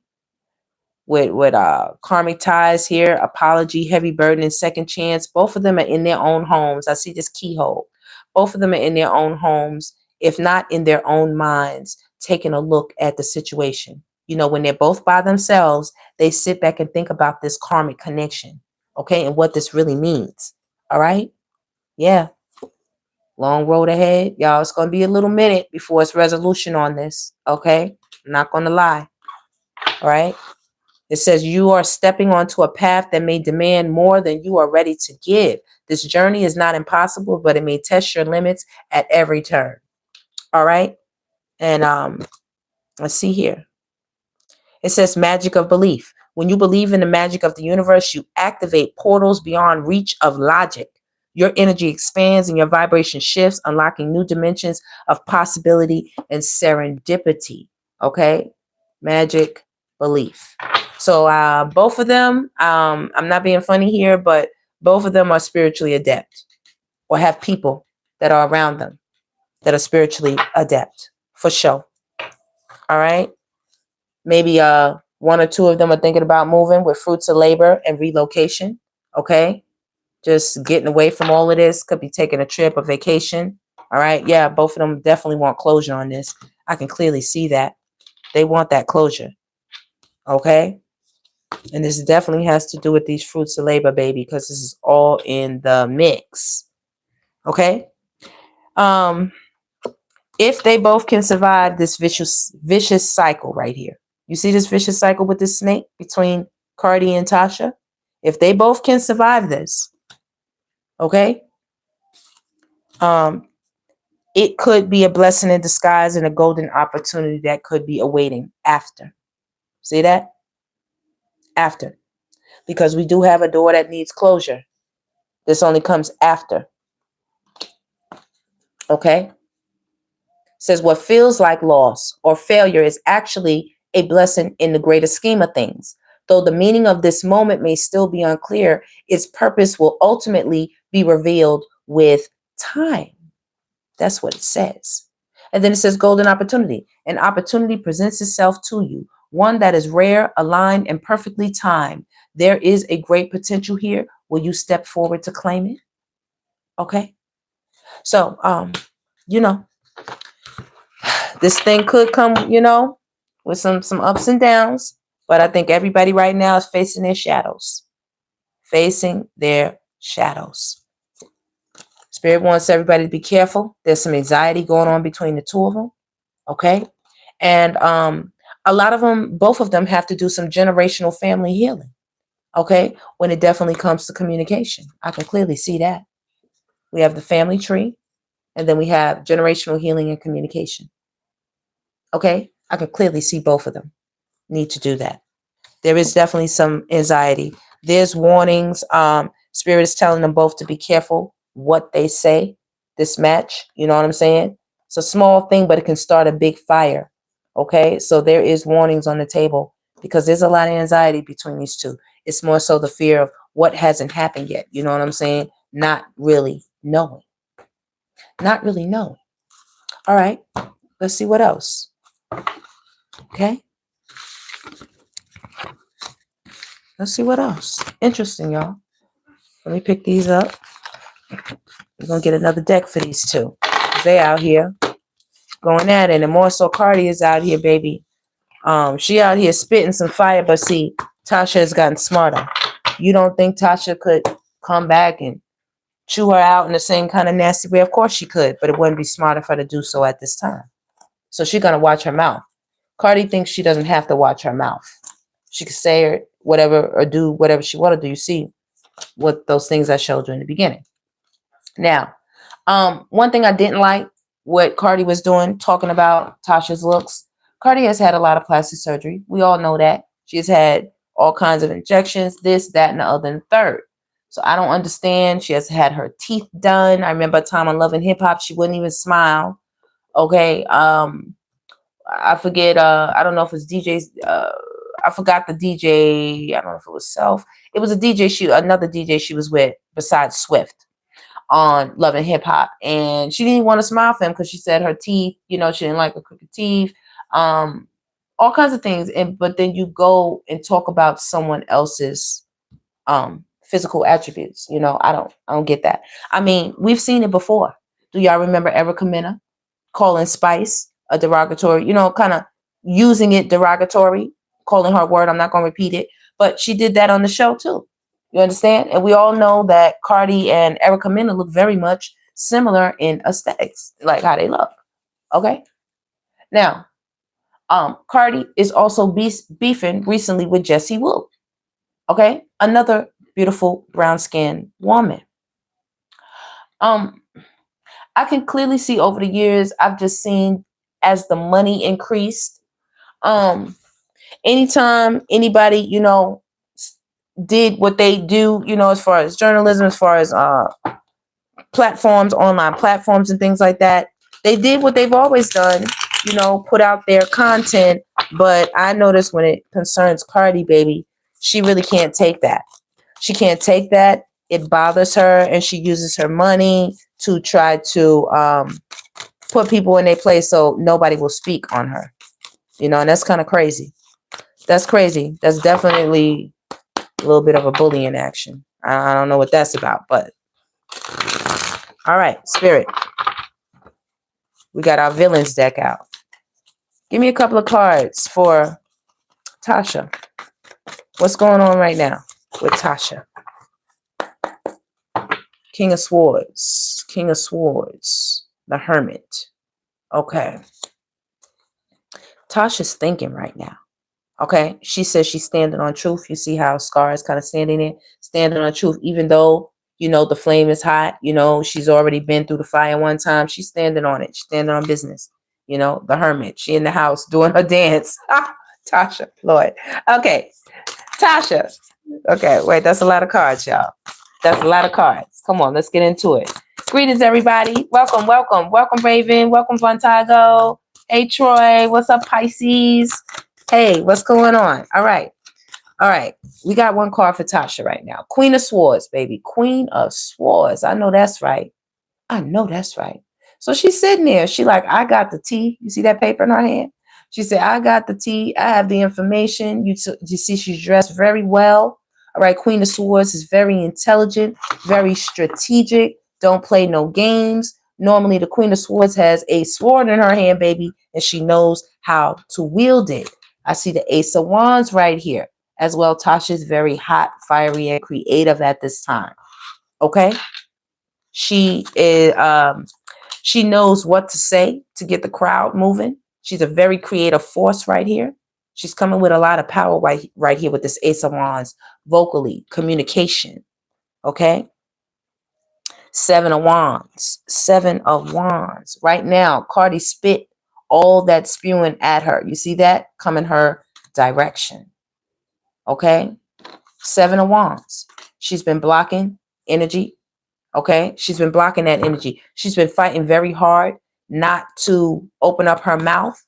With karmic ties here, apology, heavy burden, and second chance. Both of them are in their own homes. I see this keyhole. Both of them are in their own homes, if not in their own minds, taking a look at the situation. You know, when they're both by themselves, they sit back and think about this karmic connection, okay, and what this really means. All right? Yeah. Long road ahead. Y'all, it's going to be a little minute before it's resolution on this, okay? I'm not going to lie. All right? It says you are stepping onto a path that may demand more than you are ready to give. This journey is not impossible, but it may test your limits at every turn. All right. And let's see here. It says magic of belief. When you believe in the magic of the universe, you activate portals beyond reach of logic. Your energy expands and your vibration shifts, unlocking new dimensions of possibility and serendipity. Okay. Magic belief. So both of them, I'm not being funny here, but both of them are spiritually adept or have people that are around them that are spiritually adept for sure. All right. Maybe one or two of them are thinking about moving with fruits of labor and relocation. Okay. Just getting away from all of this. Could be taking a trip, a vacation. All right. Yeah. Both of them definitely want closure on this. I can clearly see that. They want that closure. Okay. And this definitely has to do with these fruits of labor, baby, because this is all in the mix. Okay. If they both can survive this vicious cycle right here. You see this vicious cycle with this snake between CARDI and TASHA? If they both can survive this, okay, it could be a blessing in disguise and a golden opportunity that could be awaiting after. See that? After. Because we do have a door that needs closure. This only comes after. Okay? Says what feels like loss or failure is actually a blessing in the greater scheme of things. Though the meaning of this moment may still be unclear, its purpose will ultimately be revealed with time. That's what it says. And then it says golden opportunity. An opportunity presents itself to you, one that is rare, aligned, and perfectly timed. There is a great potential here. Will you step forward to claim it? Okay. So, you know, this thing could come, you know, with some ups and downs. But I think everybody right now is facing their shadows. Facing their shadows. Spirit wants everybody to be careful. There's some anxiety going on between the two of them. Okay. And a lot of them, both of them have to do some generational family healing. Okay. When it definitely comes to communication. I can clearly see that. We have the family tree. And then we have generational healing and communication. Okay. I can clearly see both of them need to do that. There is definitely some anxiety. There's warnings. Spirit is telling them both to be careful what they say. This match, you know what I'm saying? It's a small thing, but it can start a big fire. Okay, so there is warnings on the table because there's a lot of anxiety between these two. It's more so the fear of what hasn't happened yet. You know what I'm saying? Not really knowing. Not really knowing. All right, let's see what else. Okay. Let's see what else. Interesting, y'all. Let me pick these up. We're going to get another deck for these two. They out here going at it. And more so CARDI is out here, baby. She out here spitting some fire. But see, TASHA has gotten smarter. You don't think TASHA could come back and chew her out in the same kind of nasty way? Of course she could. But it wouldn't be smarter for her to do so at this time. So she's going to watch her mouth. CARDI thinks she doesn't have to watch her mouth. She can say or whatever or do whatever she want to do. You see what those things I showed you in the beginning. Now, one thing I didn't like what CARDI was doing, talking about TASHA's looks. CARDI has had a lot of plastic surgery. We all know that. She's had all kinds of injections, this, that, and the other and third. So I don't understand. She has had her teeth done. I remember a time on Love and Hip Hop, she wouldn't even smile. Okay. I forget. I don't know if it's DJ's. I forgot the DJ. I don't know if it was Self. It was a DJ. Another DJ she was with besides Swift on Love and Hip Hop, and she didn't want to smile for him because she said her teeth. You know, she didn't like her crooked teeth. All kinds of things. But then you go and talk about someone else's physical attributes. You know, I don't get that. I mean, we've seen it before. Do y'all remember Erica Mena calling Spice a derogatory, you know, kind of using it derogatory, calling her a word? I'm not going to repeat it, but she did that on the show too. You understand? And we all know that CARDI and Erica Mena look very much similar in aesthetics, like how they look. Okay. Now, CARDI is also beefing recently with Jessie Wu. Okay. Another beautiful brown-skinned woman. I can clearly see over the years, I've just seen as the money increased, anytime anybody, you know, did what they do, you know, as far as journalism, as far as platforms, online platforms and things like that, they did what they've always done, you know, put out their content. But I noticed when it concerns CARDI, baby, she really can't take that. She can't take that. It bothers her, and she uses her money to try to put people in their place so nobody will speak on her. You know, and that's kind of crazy. That's crazy. That's definitely a little bit of a bullying action. I don't know what that's about, but all right, Spirit. We got our villains deck out. Give me a couple of cards for TASHA. What's going on right now with TASHA? King of Swords, the Hermit, Okay. Tasha's thinking right now. Okay. She says she's standing on truth. You see how Scar is kind of standing on truth, even though, you know, the flame is hot. You know, she's already been through the fire one time. She's standing on it. She's standing on business. You know, the hermit. She in the house doing her dance. Tasha, Lord. Okay. Tasha. Okay, wait, that's a lot of cards, y'all. That's a lot of cards. Come on, let's get into it. Greetings, everybody. Welcome, welcome. Welcome, Raven. Welcome, Vontago. Hey, Troy. What's up, Pisces? Hey, what's going on? All right. All right. We got one card for Tasha right now. Queen of Swords, baby. Queen of Swords. I know that's right. I know that's right. So she's sitting there. She like, I got the tea. You see that paper in her hand? She said, I got the tea. I have the information. You see she's dressed very well. All right. Queen of Swords is very intelligent, very strategic. Don't play no games. Normally, the Queen of Swords has a sword in her hand, baby, and she knows how to wield it. I see the Ace of Wands right here as well. Tasha is very hot, fiery, and creative at this time. Okay. She is she knows what to say to get the crowd moving. She's a very creative force right here. She's coming with a lot of power right here with this Ace of Wands, vocally, communication. Okay. Seven of Wands. Seven of Wands. Right now, Cardi spit all that spewing at her. You see that? Coming her direction. Okay. Seven of Wands. She's been blocking energy. Okay. She's been blocking that energy. She's been fighting very hard not to open up her mouth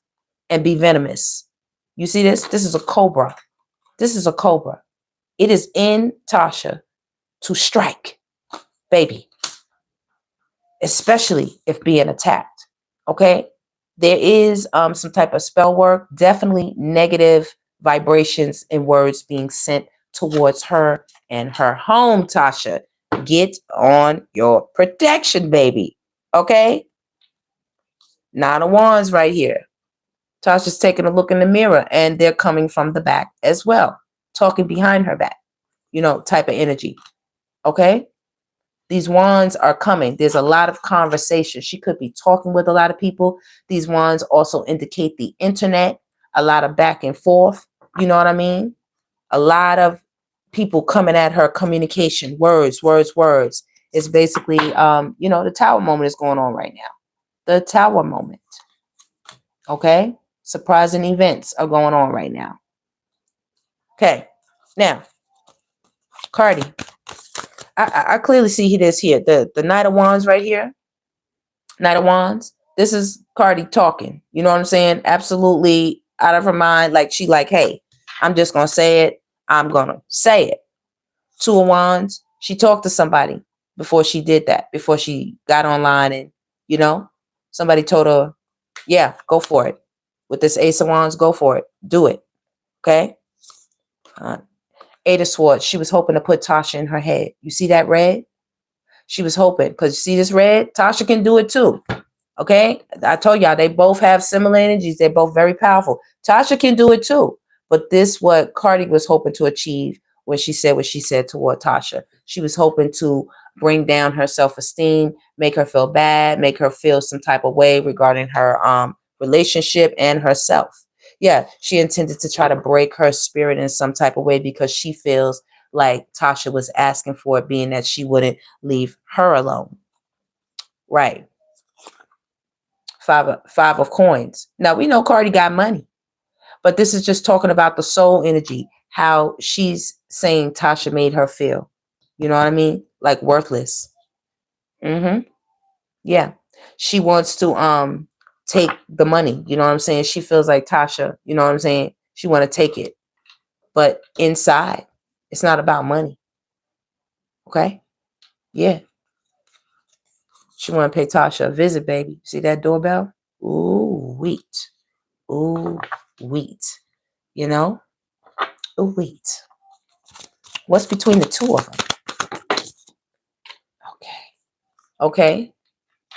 and be venomous. You see this? This is a cobra. This is a cobra. It is in Tasha to strike, baby, especially if being attacked. Okay. There is some type of spell work, definitely negative vibrations and words being sent towards her and her home, Tasha. Get on your protection, baby. Okay? Nine of Wands right here. Tasha's taking a look in the mirror and they're coming from the back as well. Talking behind her back. You know, type of energy. Okay? These wands are coming. There's a lot of conversation. She could be talking with a lot of people. These wands also indicate the internet. A lot of back and forth. You know what I mean? A lot of people coming at her, communication, words. It's basically, you know, the tower moment is going on right now. The tower moment. Okay? Surprising events are going on right now. Okay. Now, Cardi. I clearly see this here. The Knight of Wands right here. Knight of Wands. This is Cardi talking. You know what I'm saying? Absolutely out of her mind. Like, she like, hey, I'm just going to say it. I'm going to say it. Two of Wands. She talked to somebody before she did that. Before she got online and, you know, somebody told her, yeah, go for it. With this Ace of Wands, go for it. Do it. Okay? Eight of Swords. She was hoping to put Tasha in her head. You see that red? She was hoping. Because you see this red? Tasha can do it too. Okay? I told y'all, they both have similar energies. They're both very powerful. Tasha can do it too. But this what Cardi was hoping to achieve when she said what she said toward Tasha. She was hoping to bring down her self-esteem, make her feel bad, make her feel some type of way regarding her relationship and herself. Yeah, she intended to try to break her spirit in some type of way because she feels like Tasha was asking for it, being that she wouldn't leave her alone. Right. Five of coins. Now, we know Cardi got money, but this is just talking about the soul energy, how she's saying Tasha made her feel. You know what I mean? Like worthless. Yeah. She wants to take the money. You know what I'm saying? She feels like Tasha, you know what I'm saying? She want to take it. But inside, it's not about money. Okay? Yeah. She want to pay Tasha a visit, baby. See that doorbell? Ooh, wheat. Ooh, wheat. You know? Ooh, wheat. What's between the two of them? Okay. Okay.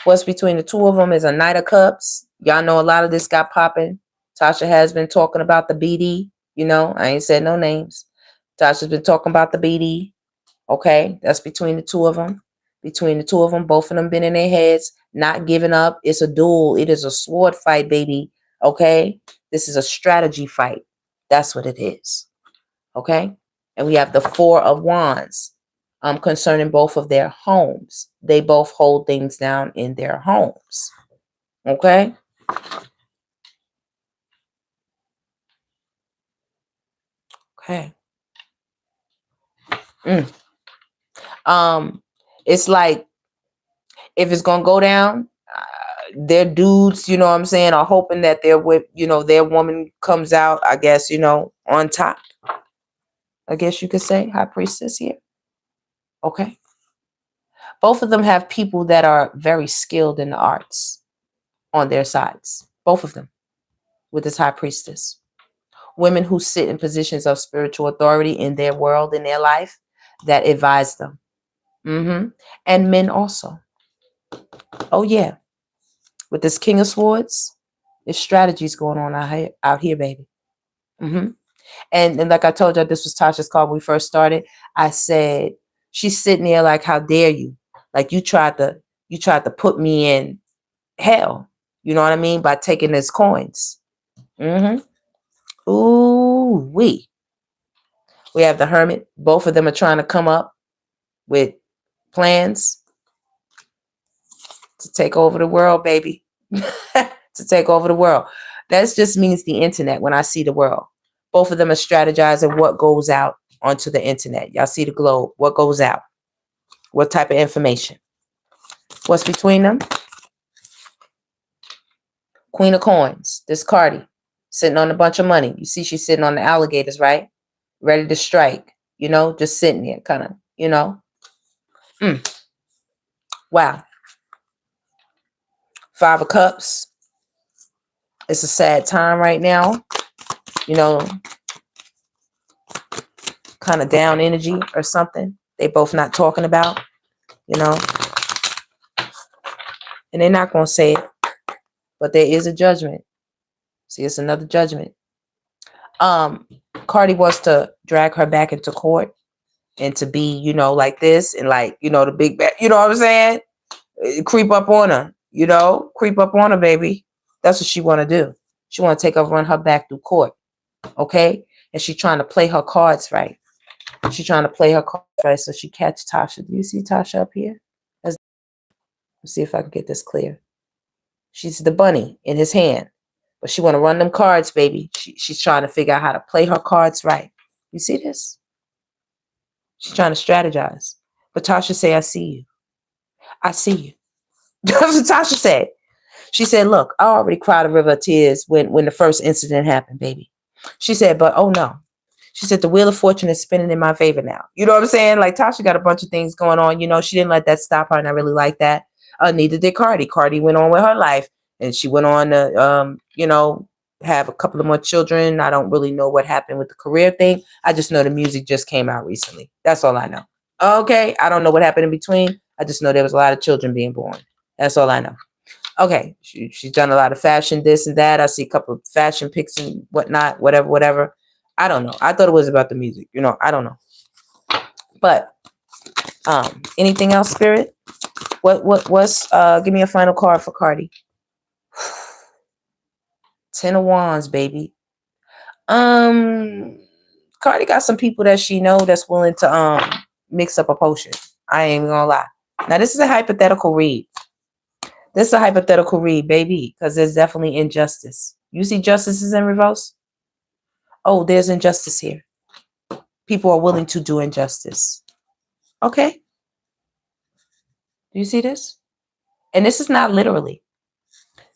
What's between the two of them is a Knight of Cups. Y'all know a lot of this got popping. Tasha has been talking about the BD. You know, I ain't said no names. Tasha's been talking about the BD. Okay, that's between the two of them. between the two of them. Both of them been in their heads, not giving up. It's a duel. It is a sword fight, baby. Okay? This is a strategy fight. That's what it is. Okay? And we have the Four of Wands concerning both of their homes. They both hold things down in their homes. Okay? Okay. It's like if it's gonna go down, their dudes, you know what I'm saying, are hoping that they're with, their woman comes out, I guess, on top. I guess you could say High Priestess here. Okay. Both of them have people that are very skilled in the arts on their sides. Both of them with this High Priestess. Women who sit in positions of spiritual authority in their world, in their life, that advise them. And men also. Oh, yeah. With this King of Swords, there's strategies going on out here, baby. And like I told you, this was Tasha's call when we first started. I said, she's sitting there like, how dare you? Like you tried to put me in hell. You know what I mean? By taking his coins. Ooh, we have the Hermit. Both of them are trying to come up with plans to take over the world, baby. To take over the world. That just means the internet when I see the world. Both of them are strategizing what goes out onto the internet. Y'all see the globe. What goes out? What type of information? What's between them? Queen of Coins. This CARDI. Sitting on a bunch of money. You see she's sitting on the alligators, right? Ready to strike. Just sitting there kind of, Wow. Five of Cups. It's a sad time right now. Kind of down energy or something. They both not talking about, and they're not going to say it, but there is a judgment. See, it's another judgment. CARDI wants to drag her back into court and to be, like this and like, the big bad, you know what I'm saying? Creep up on her, creep up on her, baby. That's what she want to do. She want to take her, run her back through court. Okay. And she's trying to play her cards right. She's trying to play her cards right so she catch Tasha. Do you see Tasha up here? Let's see if I can get this clear. She's the bunny in his hand. But she want to run them cards, baby. She's trying to figure out how to play her cards right. You see this? She's trying to strategize. But Tasha say, I see you. I see you. That's what Tasha said. She said, look, I already cried a river of tears when the first incident happened, baby. She said, but oh no. She said, the wheel of fortune is spinning in my favor now. You know what I'm saying? Like Tasha got a bunch of things going on. She didn't let that stop her, and I really like that. Neither did CARDI. CARDI went on with her life, and she went on to, have a couple of more children. I don't really know what happened with the career thing. I just know the music just came out recently. That's all I know. Okay. I don't know what happened in between. I just know there was a lot of children being born. That's all I know. Okay. She's done a lot of fashion, this and that. I see a couple of fashion pics and whatnot, whatever. I don't know. I thought it was about the music. I don't know. But anything else, Spirit? What's give me a final card for CARDI. 10 of Wands, baby. CARDI got some people that she know that's willing to mix up a potion. I ain't even gonna lie. Now this is a hypothetical read. This is a hypothetical read, baby, because there's definitely injustice. You see justice is in reverse? Oh, there's injustice here. People are willing to do injustice. Okay. Do you see this? And this is not literally.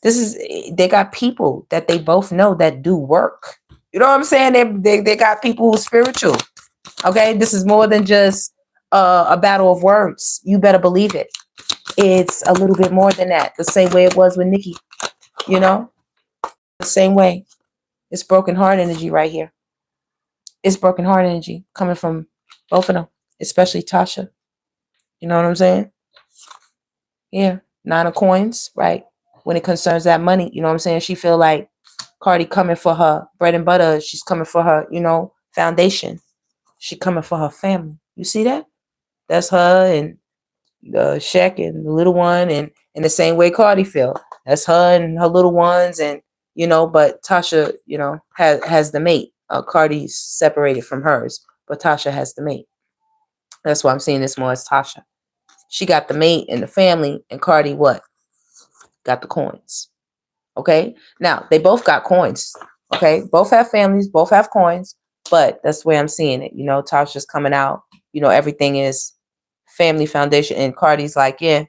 They got people that they both know that do work. You know what I'm saying? They got people who's spiritual. Okay. This is more than just a battle of words. You better believe it. It's a little bit more than that. The same way it was with Nikki. The same way. It's broken heart energy right here. It's broken heart energy coming from both of them, especially Tasha. You know what I'm saying? Yeah. 9 of coins, right? When it concerns that money, you know what I'm saying? She feel like CARDI coming for her bread and butter. She's coming for her, foundation. She coming for her family. You see that? That's her and Shaq and the little one, and in the same way Cardi feel. That's her and her little ones, and but Tasha, has the mate. Cardi's separated from hers, but Tasha has the mate. That's why I'm seeing this more as Tasha. She got the mate and the family, and Cardi what? Got the coins. Okay? Now, they both got coins. Okay? Both have families, both have coins, but that's the way I'm seeing it. Tasha's coming out. Everything is family foundation, and Cardi's like, yeah,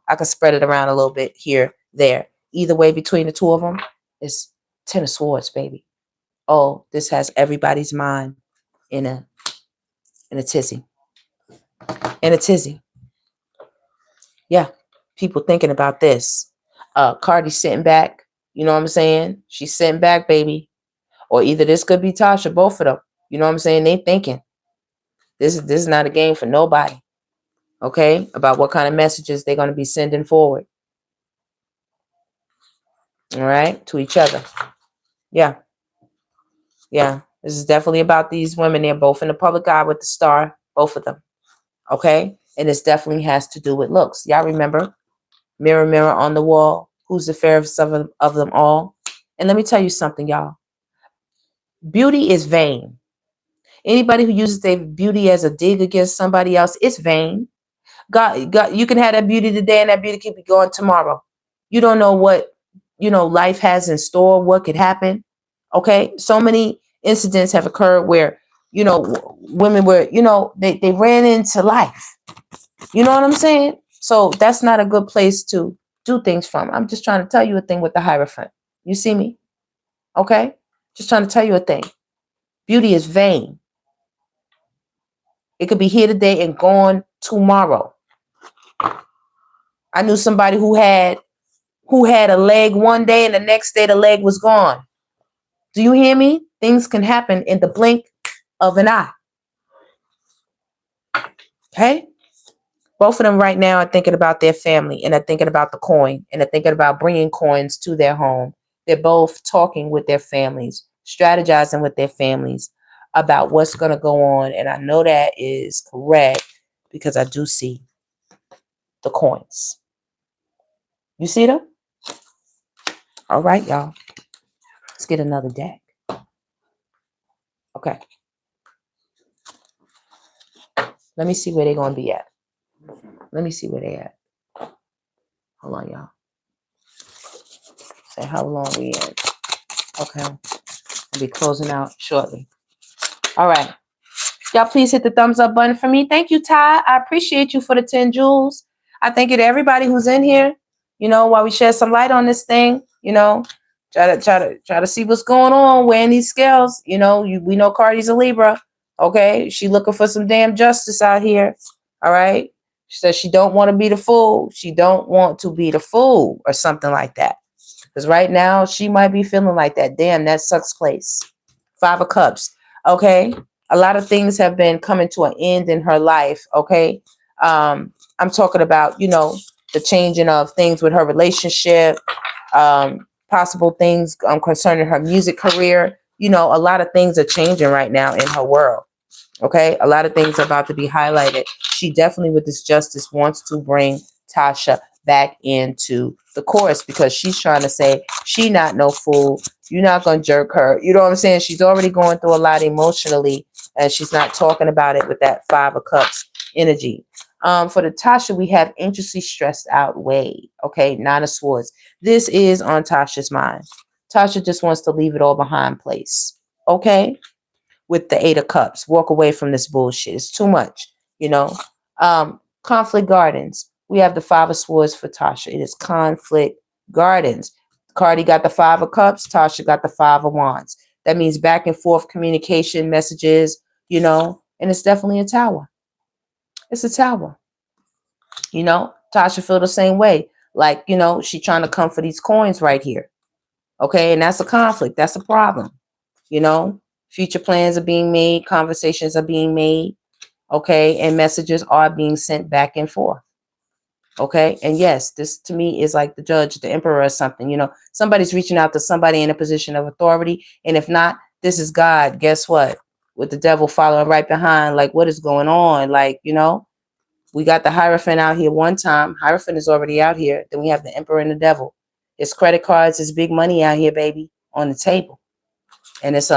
I could spread it around a little bit here, there. Either way, between the two of them, it's 10 of swords, baby. Oh, this has everybody's mind in a tizzy. In a tizzy. Yeah, people thinking about this. Cardi's sitting back. You know what I'm saying? She's sitting back, baby. Or either this could be Tasha, both of them. You know what I'm saying? They thinking. This is not a game for nobody. Okay? About what kind of messages they're going to be sending forward. All right? To each other. Yeah. Yeah. This is definitely about these women. They're both in the public eye with the star. Both of them. Okay? And this definitely has to do with looks. Y'all remember? Mirror, mirror on the wall. Who's the fairest of them all? And let me tell you something, y'all. Beauty is vain. Anybody who uses their beauty as a dig against somebody else, it's vain. God, you can have that beauty today and that beauty can be gone tomorrow. You don't know what, life has in store, what could happen. Okay? So many incidents have occurred where, women were, they ran into life. You know what I'm saying? So that's not a good place to do things from. I'm just trying to tell you a thing with the Hierophant. You see me? Okay? Just trying to tell you a thing. Beauty is vain. It could be here today and gone tomorrow. I knew somebody who had a leg one day and the next day the leg was gone. Do you hear me? Things can happen in the blink of an eye. Okay? Both of them right now are thinking about their family, and are thinking about the coin, and are thinking about bringing coins to their home. They're both talking with their families, strategizing with their families about what's going to go on. And I know that is correct because I do see the coins. You see them? All right, y'all. Let's get another deck. Okay. Let me see where they're going to be at. Let me see where they're at. Hold on, y'all. Say how long we in. Okay. I'll be closing out shortly. All right. Y'all please hit the thumbs up button for me. Thank you, Ty. I appreciate you for the 10 jewels. I thank you to everybody who's in here. While we shed some light on this thing, try to see what's going on, weighing these scales. We know Cardi's a Libra. Okay. She looking for some damn justice out here. All right. She says she don't want to be the fool. She don't want to be the fool or something like that. Because right now she might be feeling like that. Damn, that sucks place. 5 of Cups. Okay. A lot of things have been coming to an end in her life. Okay. I'm talking about, the changing of things with her relationship, possible things concerning her music career. A lot of things are changing right now in her world. Okay. A lot of things are about to be highlighted. She definitely, with this justice, wants to bring Tasha back into the chorus because she's trying to say she not no fool. You're not going to jerk her. You know what I'm saying? She's already going through a lot emotionally, and she's not talking about it with that 5 of Cups energy. For the Tasha, we have anxiously stressed out way. Okay. 9 of Swords. This is on Tasha's mind. Tasha just wants to leave it all behind place. Okay. With the 8 of Cups, walk away from this bullshit. It's too much, Conflict Gardens. We have the 5 of Swords for Tasha. It is Conflict Gardens. Cardi got the 5 of Cups. Tasha got the 5 of Wands. That means back and forth communication, messages, and it's definitely a tower. It's a tower. Tasha feel the same way. Like, she trying to come for these coins right here. Okay, and that's a conflict. That's a problem. Future plans are being made. Conversations are being made. Okay, and messages are being sent back and forth. Okay, and yes, this to me is like the judge, the emperor or something. Somebody's reaching out to somebody in a position of authority. And if not, this is God. Guess what? With the devil following right behind, like, what is going on? Like, We got the Hierophant out here one time. Hierophant is already out here. Then we have the Emperor and the Devil. It's credit cards. It's big money out here, baby, on the table. And it's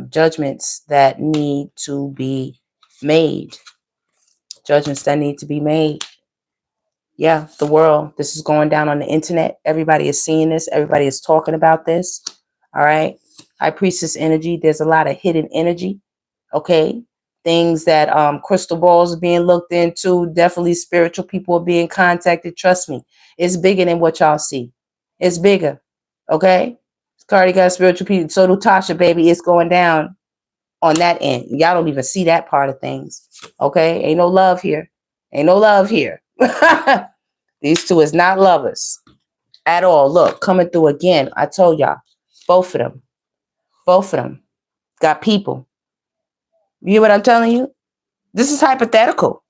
judgments that need to be made. Judgments that need to be made. Yeah, the world. This is going down on the internet. Everybody is seeing this. Everybody is talking about this. All right. High Priestess energy. There's a lot of hidden energy. Okay. Things that crystal balls are being looked into. Definitely spiritual people are being contacted. Trust me. It's bigger than what y'all see. It's bigger. Okay. Cardi got spiritual people. So do Tasha, baby. It's going down on that end. Y'all don't even see that part of things. Okay. Ain't no love here. Ain't no love here. These two is not lovers at all. Look, coming through again. I told y'all. Both of them. Both of them got people. You hear what I'm telling you? This is hypothetical.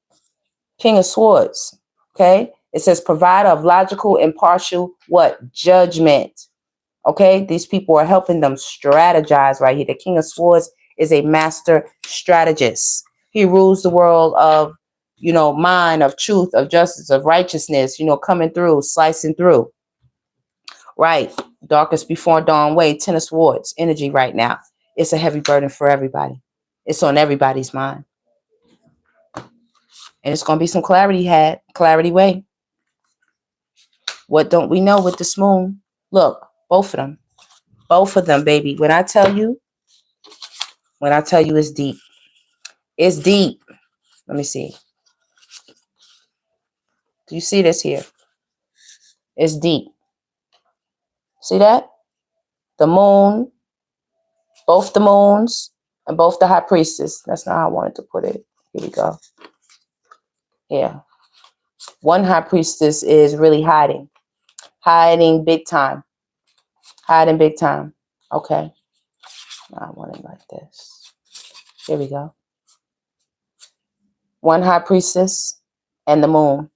King of Swords. Okay. It says provider of logical, impartial, what? Judgment. Okay. These people are helping them strategize right here. The King of Swords is a master strategist. He rules the world of, you know, mind, of truth, of justice, of righteousness, you know, coming through, slicing through. Right. Darkest before dawn way. Ten of Swords energy right now. It's a heavy burden for everybody. It's on everybody's mind. And it's going to be some clarity had. Clarity way. What don't we know with this moon? Look, both of them. Both of them, baby. When I tell you it's deep. It's deep. Let me see. Do you see this here? It's deep. See that? The moon, both the moons, and both the High Priestess. That's not how I wanted to put it. Here we go. Yeah. One High Priestess is really hiding. Hiding big time. Hiding big time. Okay. Now I want it like this. Here we go. One High Priestess and the moon.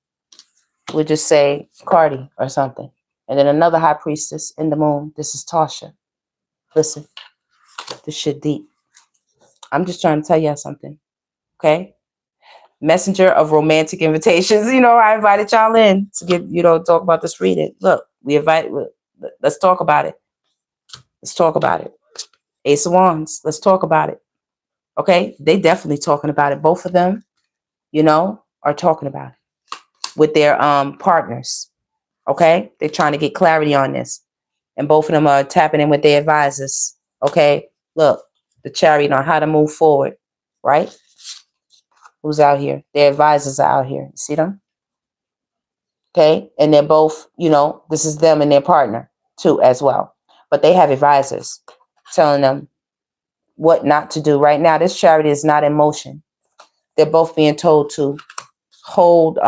We'll just say CARDI or something. And then another High Priestess in the moon. This is TASHA. Listen. This shit deep. I'm just trying to tell y'all something. Okay? Messenger of romantic invitations. You know, I invited y'all in to get, you know, talk about this reading. Look, let's talk about it. Let's talk about it. Ace of Wands. Let's talk about it. Okay? They definitely talking about it. Both of them, you know, are talking about it with their partners. Okay? They're trying to get clarity on this. And both of them are tapping in with their advisors. Okay? Look, the Chariot on how to move forward. Right? Who's out here? Their advisors are out here. You see them? Okay? And they're both, you know, this is them and their partner too as well. But they have advisors telling them what not to do. Right now, this Chariot is not in motion. They're both being told to hold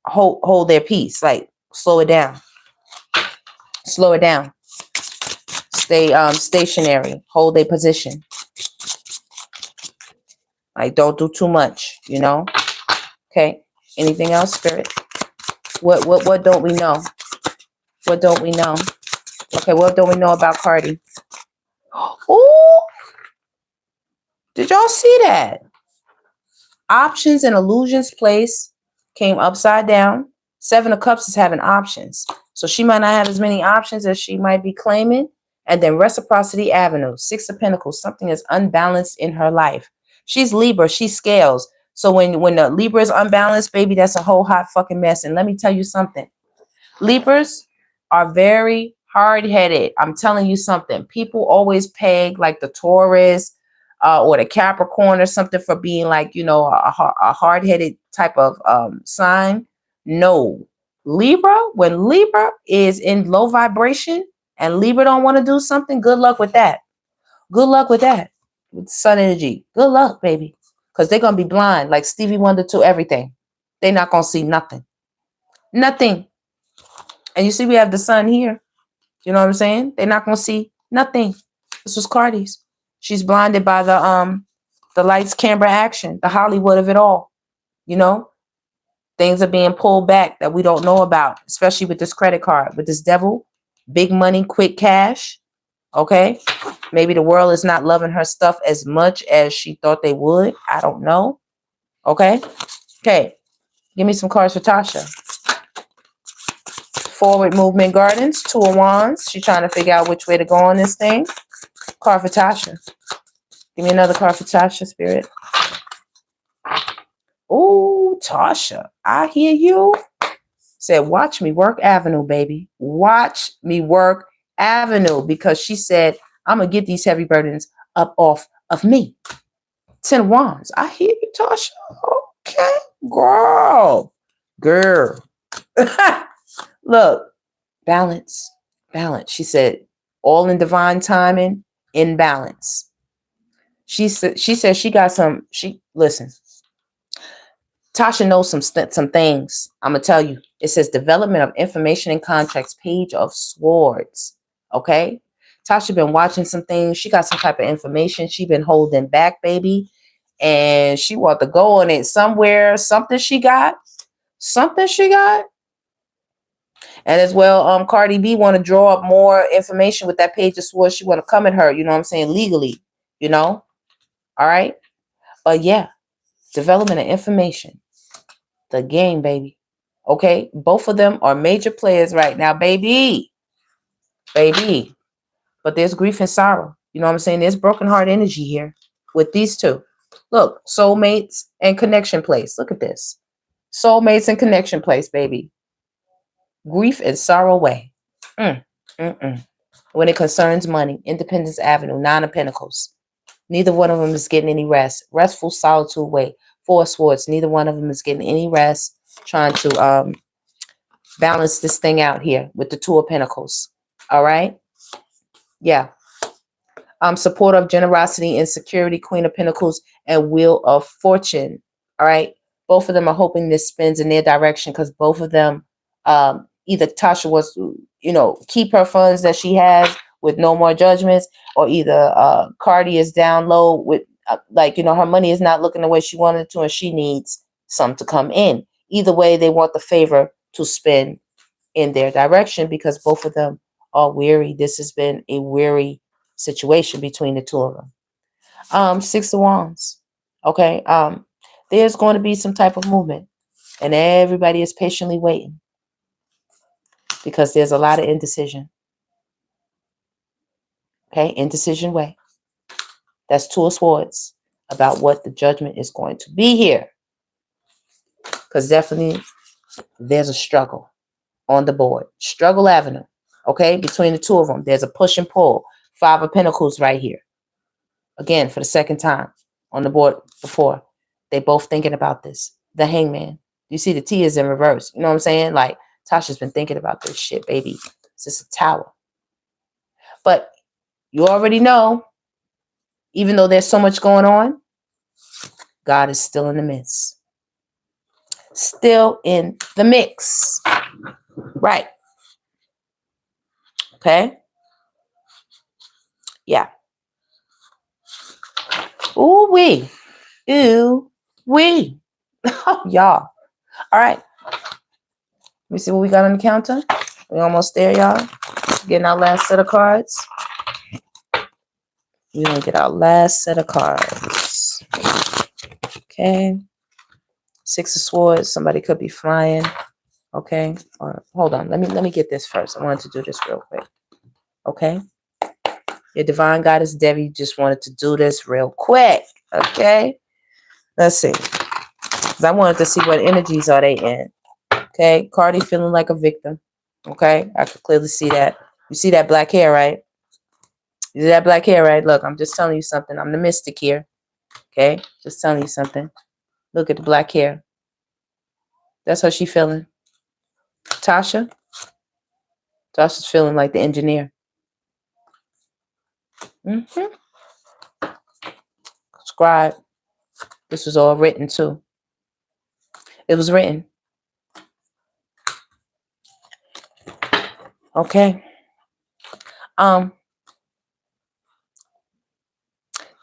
hold their peace, like slow it down. Slow it down. Stay stationary. Hold their position. Like don't do too much, you know? Okay. Anything else, Spirit? What don't we know? What don't we know? Okay, what don't we know about CARDI? Oh, did y'all see that? Options and illusions place came upside down. Seven of Cups is having options. So she might not have as many options as she might be claiming. And then Reciprocity Avenue, Six of Pentacles, something is unbalanced in her life. She's Libra, she's scales. So when the Libra is unbalanced, baby, that's a whole hot fucking mess. And let me tell you something. Libras are very hard-headed. I'm telling you something. People always peg like the Taurus or the Capricorn or something for being like, you know, a hard-headed type of sign. No. Libra, when Libra is in low vibration and Libra don't want to do something, good luck with that. Good luck with that. With sun energy. Good luck, baby. Because they're going to be blind like Stevie Wonder to everything. They're not going to see nothing. Nothing. And you see we have the sun here. You know what I'm saying? They're not going to see nothing. This was CARDI's. She's blinded by the lights, camera, action, the Hollywood of it all. You know? Things are being pulled back that we don't know about, especially with this credit card, with this devil. Big money, quick cash. Okay? Maybe the world is not loving her stuff as much as she thought they would. I don't know. Okay? Okay. Give me some cards for Tasha. Forward movement gardens, 2 of wands. She's trying to figure out which way to go on this thing. Card for Tasha. Give me another card for Tasha, Spirit. Oh, Tasha, I hear you. Said, watch me work Avenue, baby. Watch me work Avenue. Because she said, I'm going to get these heavy burdens up off of me. 10 of wands. I hear you, Tasha. Okay, girl. Look, balance. She said, all in divine timing, in balance. She said she got some. Listen. Tasha knows some things. I'm gonna tell you. It says development of information and contracts, Page of Swords. Okay, Tasha been watching some things. She got some type of information she been holding back, baby, and she want to go on it somewhere. Something she got. And as well, Cardi B want to draw up more information with that Page of Swords. She want to come at her. You know what I'm saying? Legally. You know. All right. But yeah, development of information. The game, baby. Okay, both of them are major players right now, baby. But there's grief and sorrow. You know what I'm saying? There's broken heart energy here with these two. Look, soulmates and connection place. Look at this. Soulmates and connection place, baby. Grief and sorrow way. When it concerns money, Independence Avenue, 9 of Pentacles. Neither one of them is getting any rest. Restful solitude way. 4 of Swords. Neither one of them is getting any rest. Trying to balance this thing out here with the 2 of Pentacles. All right. Yeah. Support of generosity and security, Queen of Pentacles and Wheel of Fortune. All right. Both of them are hoping this spins in their direction because both of them, either Tasha wants to, keep her funds that she has with no more judgments, or either Cardi is down low with, her money is not looking the way she wanted it to, and she needs some to come in. Either way, they want the favor to spin in their direction because both of them are weary. This has been a weary situation between the 2 of them. 6 of Wands. Okay. There's going to be some type of movement, and everybody is patiently waiting because there's a lot of indecision. Okay. Indecision way. That's 2 of Swords about what the judgment is going to be here. Because definitely there's a struggle on the board. Struggle Avenue. Okay. Between the 2 of them, there's a push and pull. 5 of Pentacles right here. Again, for the second time on the board before. They both thinking about this. The Hangman. You see the T is in reverse. You know what I'm saying? Like, Tasha's been thinking about this shit, baby. It's just a Tower. But you already know, even though there's so much going on, God is still in the midst. Still in the mix. Right. Okay? Yeah. Ooh-wee. Ooh-wee. Oh, y'all. All right. Let me see what we got on the counter. We almost there, y'all. Getting our last set of cards. We're going to get our last set of cards. Okay. 6 of Swords. Somebody could be flying. Okay. Hold on. Let me get this first. I wanted to do this real quick. Okay. Your divine goddess Devi just wanted to do this real quick. Okay. Let's see. Because I wanted to see what energies are they in. Okay. Cardi feeling like a victim. Okay. I could clearly see that. You see that black hair, right? You see that black hair, right? Look, I'm just telling you something. I'm the mystic here. Okay. Just telling you something. Look at the black hair. That's how she feeling. Tasha. Tasha's feeling like the engineer. Scribe. This was all written too. It was written. Okay.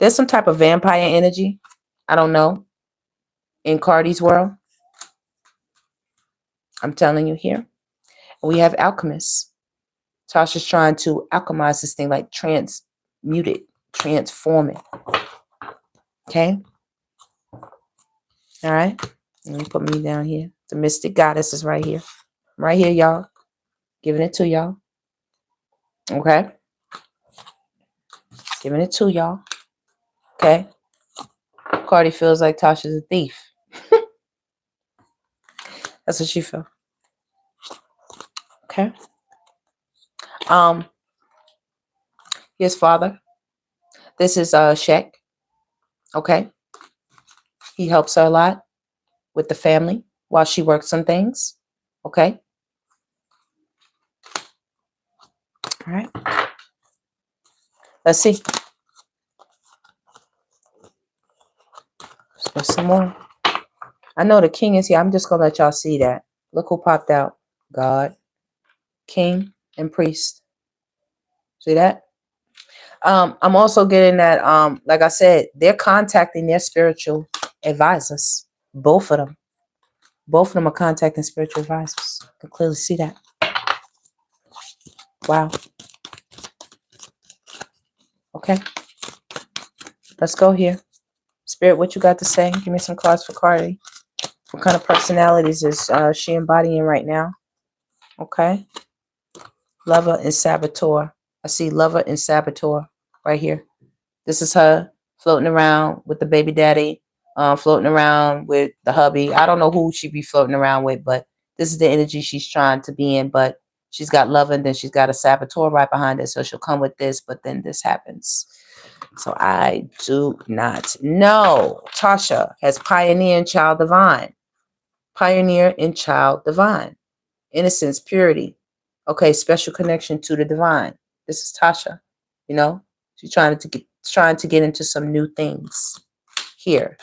There's some type of vampire energy. I don't know. In Cardi's world. I'm telling you here. We have alchemists. Tasha's trying to alchemize this thing, like transmute it, transform it. Okay. All right. Let me put me down here. The mystic goddess is right here. Right here, y'all. Giving it to y'all. Okay. Giving it to y'all. Okay. Cardi feels like Tasha's a thief. That's what she feels. Okay. His father. This is Shek. Okay. He helps her a lot with the family while she works on things. Okay. All right. Let's see. Let's go some more. I know the king is here. I'm just going to let y'all see that. Look who popped out. God, king, and priest. See that? I'm also getting that, like I said, they're contacting their spiritual advisors. Both of them. Both of them are contacting spiritual advisors. You can clearly see that. Wow. Okay. Let's go here. Spirit, what you got to say? Give me some cards for Cardi. What kind of personalities is she embodying right now? Okay. Lover and saboteur. I see lover and saboteur right here. This is her floating around with the baby daddy, floating around with the hubby. I don't know who she be floating around with, but this is the energy she's trying to be in. But she's got lover, and then she's got a saboteur right behind it. So she'll come with this, but then this happens. So I do not know. Tasha has pioneer and child divine. Pioneer and child divine. Innocence, purity. Okay, special connection to the divine. This is Tasha. You know, she's trying to get into some new things here.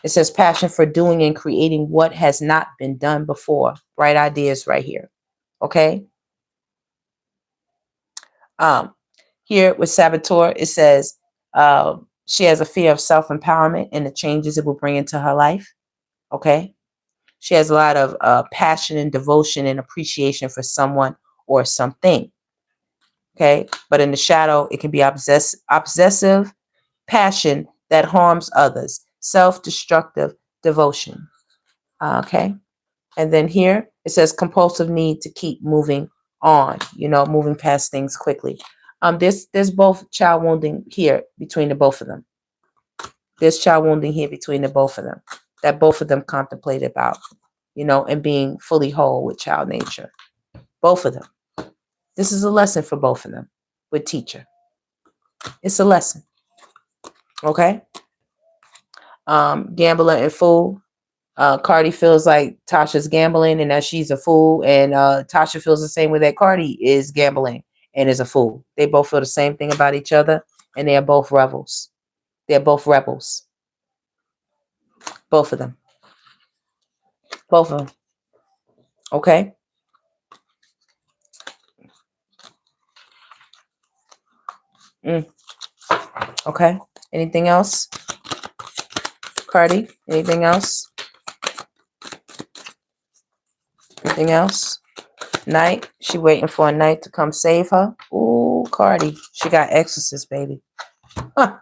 It says passion for doing and creating what has not been done before. Bright ideas right here. Okay. Here with saboteur, it says she has a fear of self-empowerment and the changes it will bring into her life. Okay. She has a lot of passion and devotion and appreciation for someone or something. Okay. But in the shadow, it can be obsessive passion that harms others. Self-destructive devotion. Okay. And then here it says compulsive need to keep moving on, you know, moving past things quickly. There's both child wounding here between the both of them. There's child wounding here between the both of them that both of them contemplate about, you know, and being fully whole with child nature. Both of them. This is a lesson for both of them with teacher. It's a lesson. Okay. Gambler and fool. Cardi feels like Tasha's gambling and that she's a fool. And Tasha feels the same way that Cardi is gambling and is a fool. They both feel the same thing about each other. And they are both rebels. They're both rebels. Both of them. Both of them. Okay. Okay. Anything else? Cardi, anything else? Anything else? Night. She waiting for a night to come save her. Ooh, Cardi. She got exorcist, baby. Huh.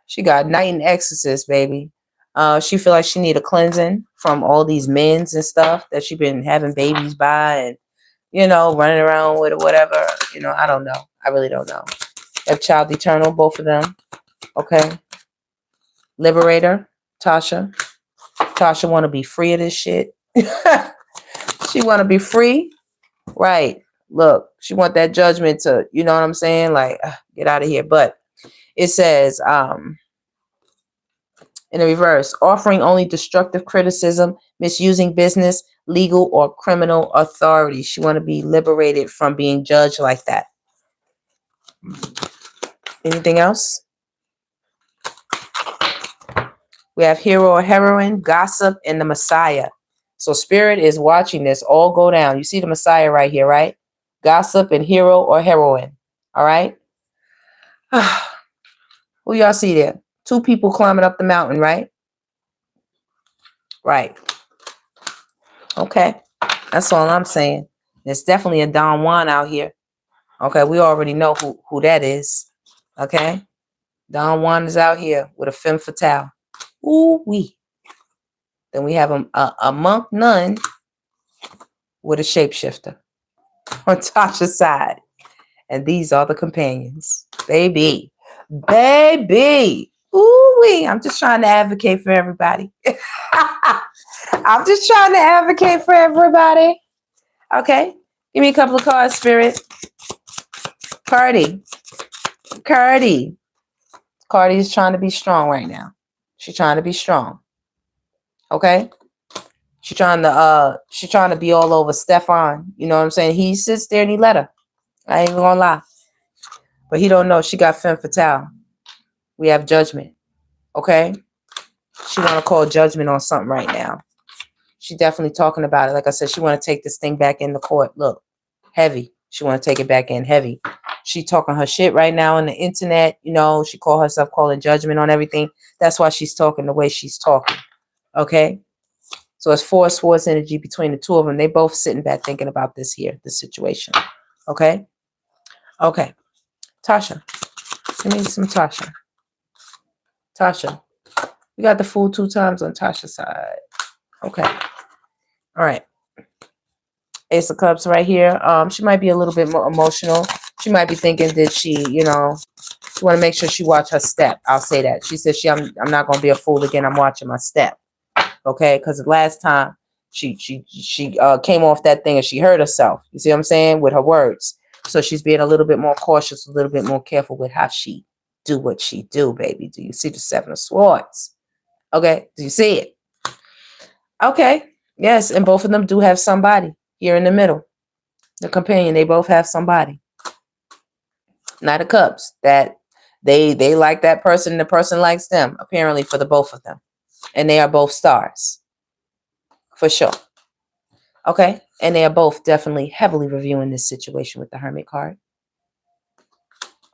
She got night and exorcist, baby. She feel like she need a cleansing from all these men's and stuff that she been having babies by and, you know, running around with or whatever. You know, I don't know. I really don't know. They have child eternal, both of them. Okay. Liberator, Tasha. Tasha want to be free of this shit. She want to be free. Right. Look, she want that judgment to, you know what I'm saying? Like, get out of here. But it says, in the reverse, offering only destructive criticism, misusing business, legal, or criminal authority. She want to be liberated from being judged like that. Anything else? We have hero or heroine, gossip, and the Messiah. So spirit is watching this all go down. You see the Messiah right here, right? Gossip and hero or heroine. All right. Who y'all see there? Two people climbing up the mountain, right? Right. Okay. That's all I'm saying. There's definitely a Don Juan out here. Okay. We already know who that is. Okay. Don Juan is out here with a femme fatale. Ooh wee. Then we have a monk nun with a shapeshifter on Tasha's side. And these are the companions. Baby. Baby. Ooh-wee. I'm just trying to advocate for everybody. I'm just trying to advocate for everybody. Okay. Give me a couple of cards, Spirit. CARDI. CARDI. CARDI is trying to be strong right now. She's trying to be strong. Okay. She's trying to be all over Stefan. You know what I'm saying? He sits there and he let her. I ain't gonna lie. But he don't know she got femme fatale. We have judgment. Okay? She want to call judgment on something right now. She definitely talking about it. Like I said, she want to take this thing back in the court. Look, heavy. She want to take it back in heavy. She talking her shit right now on the internet. You know, she call herself calling judgment on everything. That's why she's talking the way she's talking. Okay? So it's force energy between the two of them. They both sitting back thinking about this here, this situation. Okay? Okay. Tasha. Give me some Tasha. Tasha. We got the fool 2 times on Tasha's side. Okay. All right. Ace of Cups right here. She might be a little bit more emotional. She might be thinking that she want to make sure she watch her step. I'll say that. She said I'm not going to be a fool again. I'm watching my step. Okay? Because the last time she came off that thing and she hurt herself. You see what I'm saying? With her words. So she's being a little bit more cautious, a little bit more careful with how she do what she do, baby. Do you see the 7 of Swords? Okay? Do you see it? Okay. Yes, and both of them do have somebody here in the middle. The companion, they both have somebody. Knight of Cups. That they like that person, and the person likes them, apparently, for the both of them. And they are both stars. For sure. Okay? And they are both definitely heavily reviewing this situation with the Hermit card.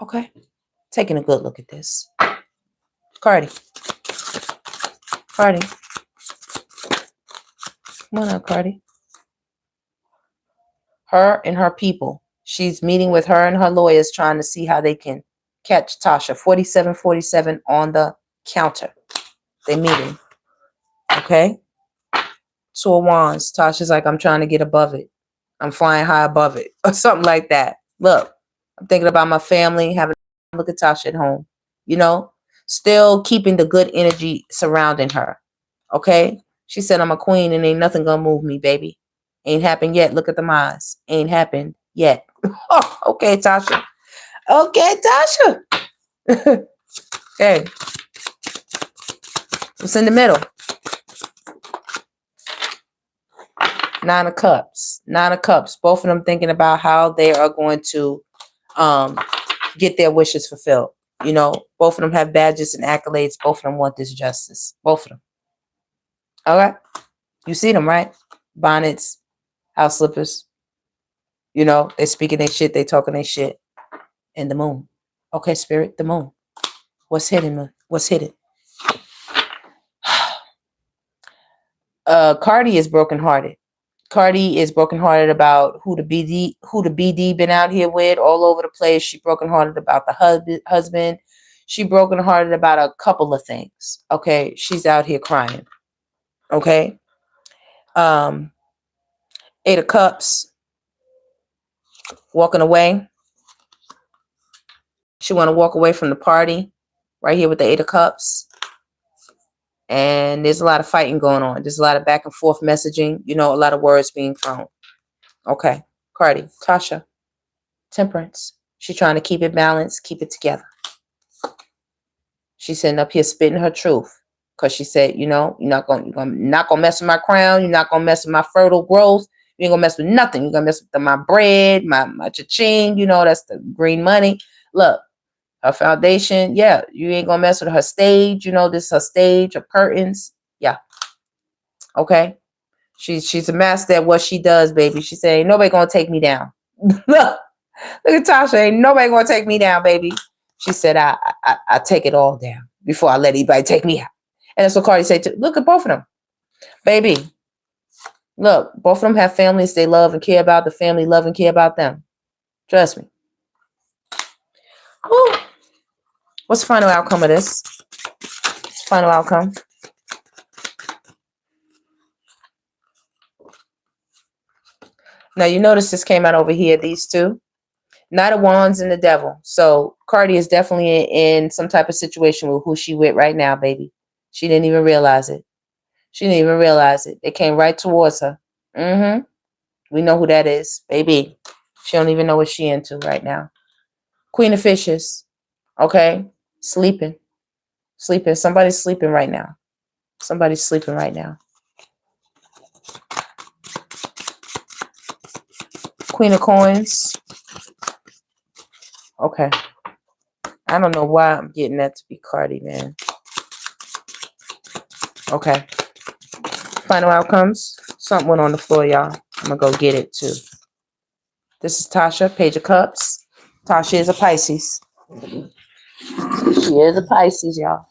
Okay? Taking a good look at this. CARDI. CARDI. Come on up, CARDI. Her and her people. She's meeting with her and her lawyers trying to see how they can catch Tasha. 4747 on the counter. They meeting. Okay? 2 of Wands. Tasha's like, I'm trying to get above it. I'm flying high above it. Or something like that. Look, I'm thinking about my family. Having a look at Tasha at home. You know? Still keeping the good energy surrounding her. Okay? She said, I'm a queen and ain't nothing gonna move me, baby. Ain't happened yet. Look at the eyes. Ain't happened yet. Oh, okay, Tasha. Okay, Tasha. Okay. What's in the middle? 9 of Cups. 9 of Cups. Both of them thinking about how they are going to get their wishes fulfilled. You know, both of them have badges and accolades. Both of them want this justice. Both of them. Okay? You see them, right? Bonnets, house slippers. You know, they speaking their shit. They talking their shit. And the moon. Okay, Spirit, the moon. What's hidden? What's hidden? CARDI is brokenhearted. CARDI is brokenhearted about who the BD been out here with all over the place. She brokenhearted about the husband. She brokenhearted about a couple of things. Okay, she's out here crying. Okay. 8 of Cups. Walking away. She want to walk away from the party. Right here with the 8 of Cups. And there's a lot of fighting going on. There's a lot of back and forth messaging. You know, a lot of words being thrown. Okay. CARDI. Tasha. Temperance. She's trying to keep it balanced. Keep it together. She's sitting up here spitting her truth. Because she said, you know, you're not gonna mess with my crown. You're not going to mess with my fertile growth. You ain't going to mess with nothing. You're going to mess with my bread, my cha-ching. You know, that's the green money. Look. Her foundation, yeah, you ain't gonna mess with her stage. You know, this is her stage, her curtains. Yeah. Okay. She's a master at what she does, baby. She said, ain't nobody gonna take me down. Look at Tasha. Ain't nobody gonna take me down, baby. She said, I take it all down before I let anybody take me out. And that's what CARDI said too. Look at both of them. Baby. Look, both of them have families they love and care about. The family love and care about them. Trust me. Woo. What's the final outcome of this? Final outcome. Now, you notice this came out over here, these two. Knight of Wands and the Devil. So Cardi is definitely in some type of situation with who she with right now, baby. She didn't even realize it. She didn't even realize it. They came right towards her. We know who that is, baby. She don't even know what she into right now. Queen of Fishes. Okay. Sleeping. Sleeping. Somebody's sleeping right now. Somebody's sleeping right now. Queen of Coins. Okay. I don't know why I'm getting that to be Cardi, man. Okay. Final outcomes. Something went on the floor, y'all. I'm going to go get it, too. This is Tasha, Page of Cups. Tasha is a Pisces. She is a Pisces, y'all.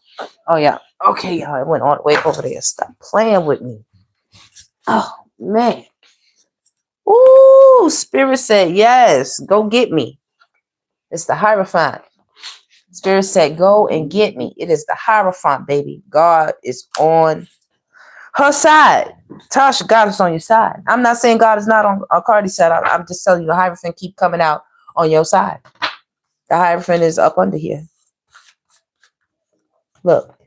Oh, yeah. Okay, y'all. It went all the way over there. Stop playing with me. Oh, man. Ooh, Spirit said, yes. Go get me. It's the Hierophant. Spirit said, go and get me. It is the Hierophant, baby. God is on her side. Tasha, God is on your side. I'm not saying God is not on Cardi's side. I'm just telling you the Hierophant keep coming out on your side. The Hierophant is up under here. Look,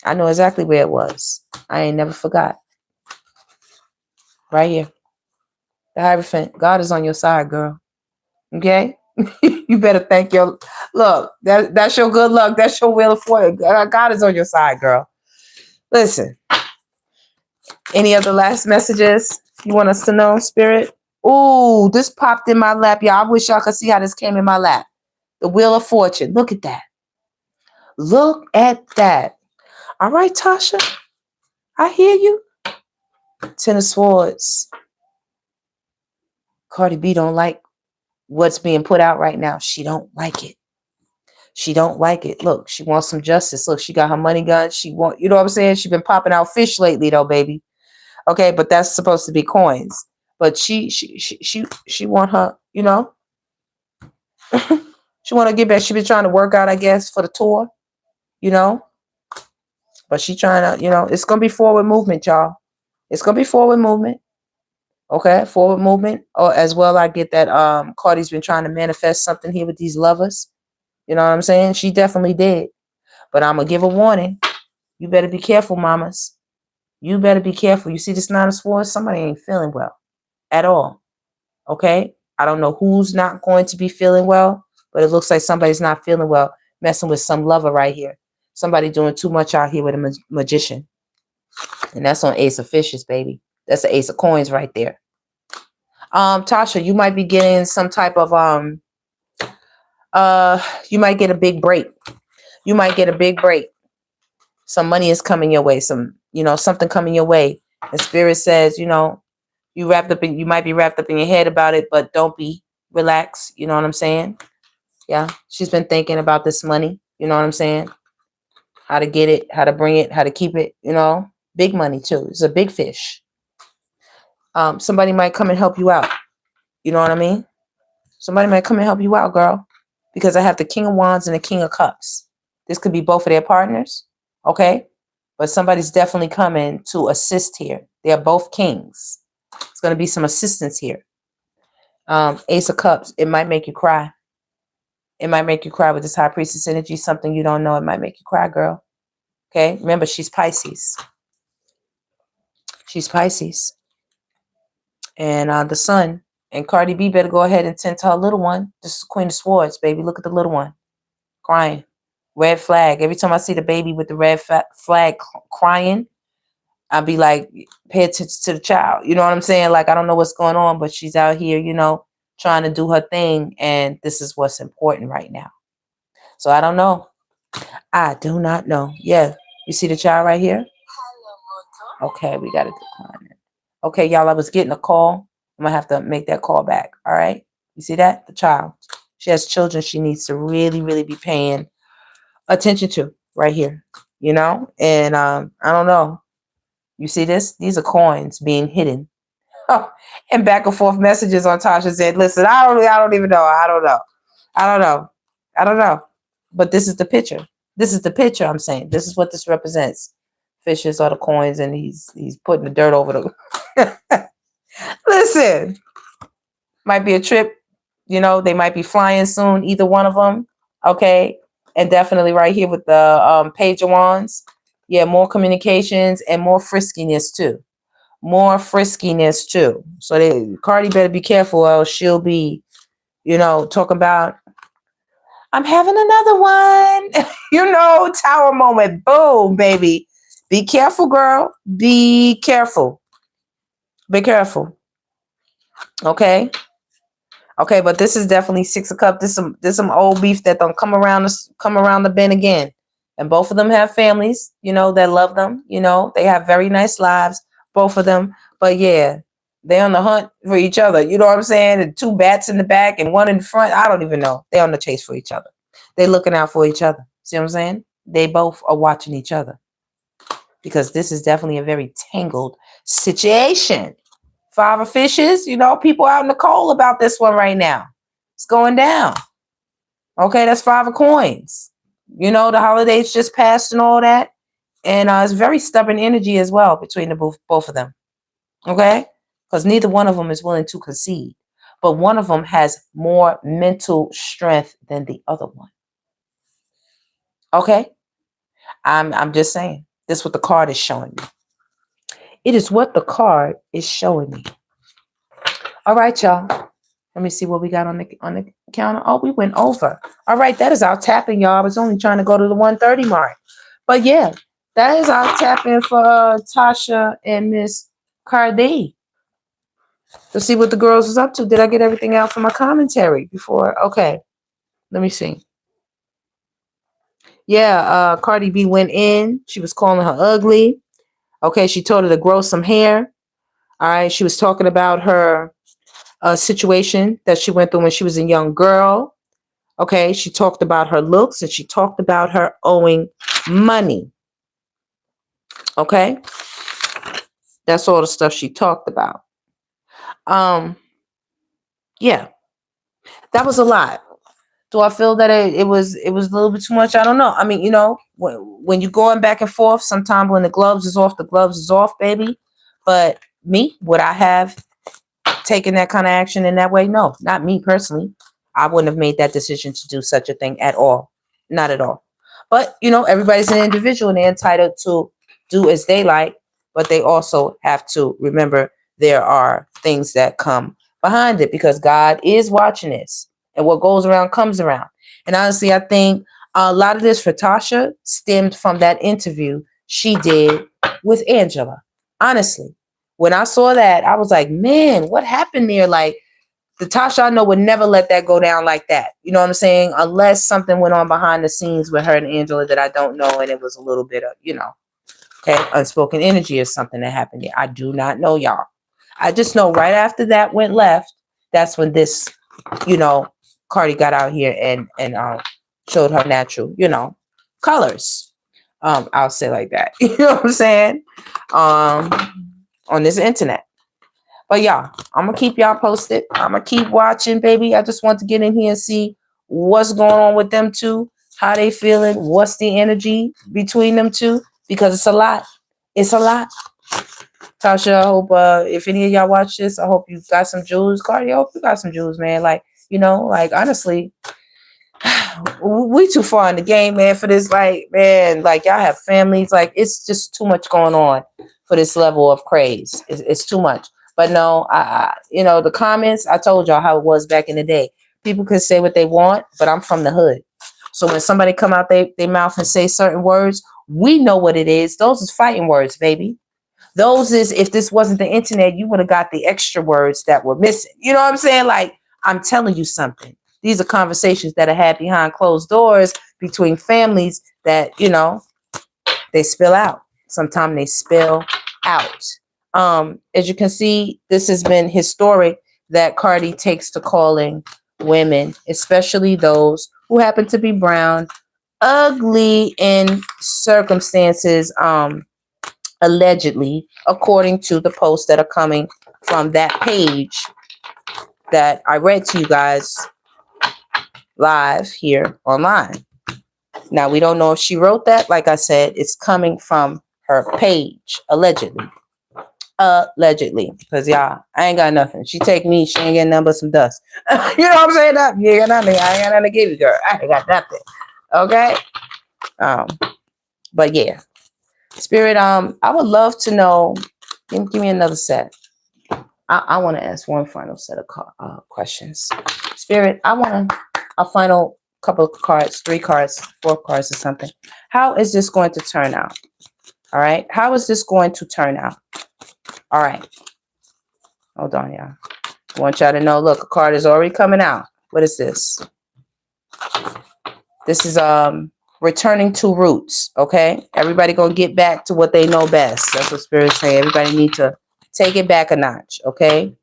I know exactly where it was. I ain't never forgot. Right here. The Hierophant. God is on your side, girl. Okay? You better thank your... Look, that's your good luck. That's your wheel of fortune. God is on your side, girl. Listen. Any other last messages you want us to know, Spirit? Ooh, this popped in my lap, y'all. I wish y'all could see how this came in my lap. The Wheel of Fortune. Look at that. Look at that. All right, Tasha. I hear you. Ten of Swords. Cardi B don't like what's being put out right now. She don't like it. She don't like it. Look, she wants some justice. Look, she got her money gun. She want, you know what I'm saying? She been popping out fish lately, though, baby. Okay, but that's supposed to be coins. But she want her, you know. She want to get back. She been trying to work out, I guess, for the tour, you know. But she trying to, you know, it's gonna be forward movement, y'all. It's gonna be forward movement. Okay, forward movement. Or as well, I get that Cardi's been trying to manifest something here with these lovers. You know what I'm saying? She definitely did. But I'm gonna give a warning. You better be careful, mamas. You better be careful. You see this Nine of Swords? Somebody ain't feeling well at all. Okay? I don't know who's not going to be feeling well, but it looks like somebody's not feeling well, messing with some lover right here. Somebody doing too much out here with a magician. And that's on Ace of Fishes, baby. That's the Ace of Coins right there. Tasha, you might be getting some type of you might get a big break. You might get a big break. Some money is coming your way. Some, you know, something coming your way. And Spirit says, you know, you might be wrapped up in your head about it, but don't be. Relax. You know what I'm saying? Yeah. She's been thinking about this money. You know what I'm saying? How to get it, how to bring it, how to keep it, you know. Big money too. It's a big fish. Somebody might come and help you out. You know what I mean? Somebody might come and help you out, girl. Because I have the King of Wands and the King of Cups. This could be both of their partners. Okay? But somebody's definitely coming to assist here. They are both kings. It's going to be some assistance here. Ace of Cups. It might make you cry. It might make you cry with this High Priestess energy. Something you don't know. It might make you cry, girl. Okay? Remember, she's Pisces. She's Pisces. And the Sun. And Cardi B better go ahead and tend to her little one. This is Queen of Swords, baby. Look at the little one. Crying. Red flag. Every time I see the baby with the red flag crying, I'll be like, pay attention to the child. You know what I'm saying? Like, I don't know what's going on, but she's out here, you know, trying to do her thing. And this is what's important right now. So I don't know. I do not know. Yeah. You see the child right here? Okay, we got to decline it. Okay, y'all, I was getting a call. I'm going to have to make that call back. All right? You see that? The child. She has children she needs to really, really be paying attention to right here. You know? And I don't know. You see this? These are coins being hidden. And back and forth messages on Tasha said, listen, I don't even know. I don't know. But this is the picture. This is the picture I'm saying. This is what this represents. Fishes are the coins, and he's putting the dirt over them. Listen, Might be a trip. You know, they might be flying soon, either one of them. Okay. And definitely right here with the Page of Wands. Yeah, more communications and more friskiness too. More friskiness too. So Cardi better be careful, or else she'll be, you know, talking about, I'm having another one. You know, tower moment. Boom, baby. Be careful, girl. Be careful. Be careful. Okay. Okay, but this is definitely Six of Cups. This some old beef that don't come around the bend again. And both of them have families, you know, that love them. You know, they have very nice lives, both of them. But yeah, they're on the hunt for each other. You know what I'm saying? And two bats in the back and one in front. I don't even know. They're on the chase for each other. They're looking out for each other. See what I'm saying? They both are watching each other, because this is definitely a very tangled situation. Five of Fishes, you know, people out in the cold about this one right now. It's going down. Okay, that's Five of Coins. You know, the holidays just passed and all that. And it's very stubborn energy as well between the both of them. Okay? Because neither one of them is willing to concede. But one of them has more mental strength than the other one. Okay? I'm just saying. This is what the card is showing me. It is what the card is showing me. All right, y'all. Let me see what we got on the counter. Oh, we went over. All right, that is our tapping, y'all. I was only trying to go to the 1:30 mark. But yeah, that is our tapping for Tasha and Miss CARDI. Let's see what the girls is up to. Did I get everything out for my commentary before? Okay, let me see. Yeah, Cardi B went in. She was calling her ugly. Okay, she told her to grow some hair. All right, she was talking about her situation that she went through when she was a young girl. Okay, she talked about her looks and she talked about her owing money. Okay, that's all the stuff she talked about. Yeah, that was a lot. Do I feel that it was a little bit too much? I don't know. I mean, you know, when you're going back and forth, sometimes when the gloves is off, baby. But me, would I have taken that kind of action in that way? No, not me personally. I wouldn't have made that decision to do such a thing at all. Not at all. But, you know, everybody's an individual and they're entitled to do as they like. But they also have to remember there are things that come behind it, because God is watching this. And what goes around comes around. And honestly, I think a lot of this for Tasha stemmed from that interview she did with Angela. Honestly, when I saw that, I was like, man, what happened there? Like, the Tasha I know would never let that go down like that. You know what I'm saying? Unless something went on behind the scenes with her and Angela that I don't know. And it was a little bit of, you know, okay, unspoken energy or something that happened there. I do not know, y'all. I just know right after that went left, that's when this, you know, Cardi got out here and showed her natural, you know, colors. I'll say like that. You know what I'm saying? On this internet. But y'all, I'm gonna keep y'all posted. I'm gonna keep watching, baby. I just want to get in here and see what's going on with them two, how they feeling, what's the energy between them two, because it's a lot. It's a lot. Tasha, I hope if any of y'all watch this, I hope you got some jewels. Cardi, I hope you got some jewels, man. Like, you know, like honestly, we too far in the game, man, for this. Like, man, like y'all have families. Like, it's just too much going on for this level of craze. It's too much. But no, you know, the comments, I told y'all how it was back in the day. People can say what they want, but I'm from the hood. So when somebody come out their mouth and say certain words, we know what it is. Those is fighting words, baby. Those is, if this wasn't the internet, you would have got the extra words that were missing. You know what I'm saying? Like, I'm telling you something. These are conversations that are had behind closed doors between families that, you know, they spill out. Sometimes they spill out. As you can see, this has been historic that Cardi takes to calling women, especially those who happen to be brown, ugly in circumstances, allegedly, according to the posts that are coming from that page that I read to you guys live here online. Now, we don't know if she wrote that. Like I said, it's coming from her page, allegedly. Allegedly, because y'all, I ain't got nothing. She take me, she ain't getting nothing but some dust. You know what I'm saying? You ain't got nothing. I ain't got nothing to give you, girl. I ain't got nothing. Okay. But yeah, Spirit. I would love to know. Give me another set. I want to ask one final set of questions. Spirit, I want a final couple of cards, 3 cards, 4 cards, or something. How is this going to turn out? All right. How is this going to turn out? All right. Hold on, y'all. I want y'all to know, look, a card is already coming out. What is this? This is returning to roots, okay? Everybody gonna get back to what they know best. That's what Spirit's saying. Everybody need to take it back a notch, okay?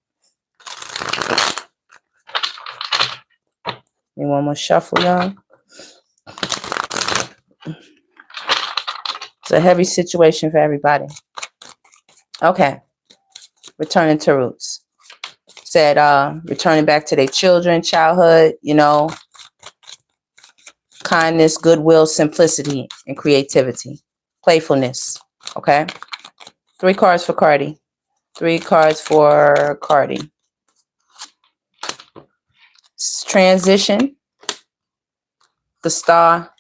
You want more shuffle, y'all? It's a heavy situation for everybody. Okay. Returning to roots. Said returning back to their childhood, you know, kindness, goodwill, simplicity, and creativity. Playfulness. Okay. 3 cards for CARDI. 3 cards for CARDI. Transition. The Star.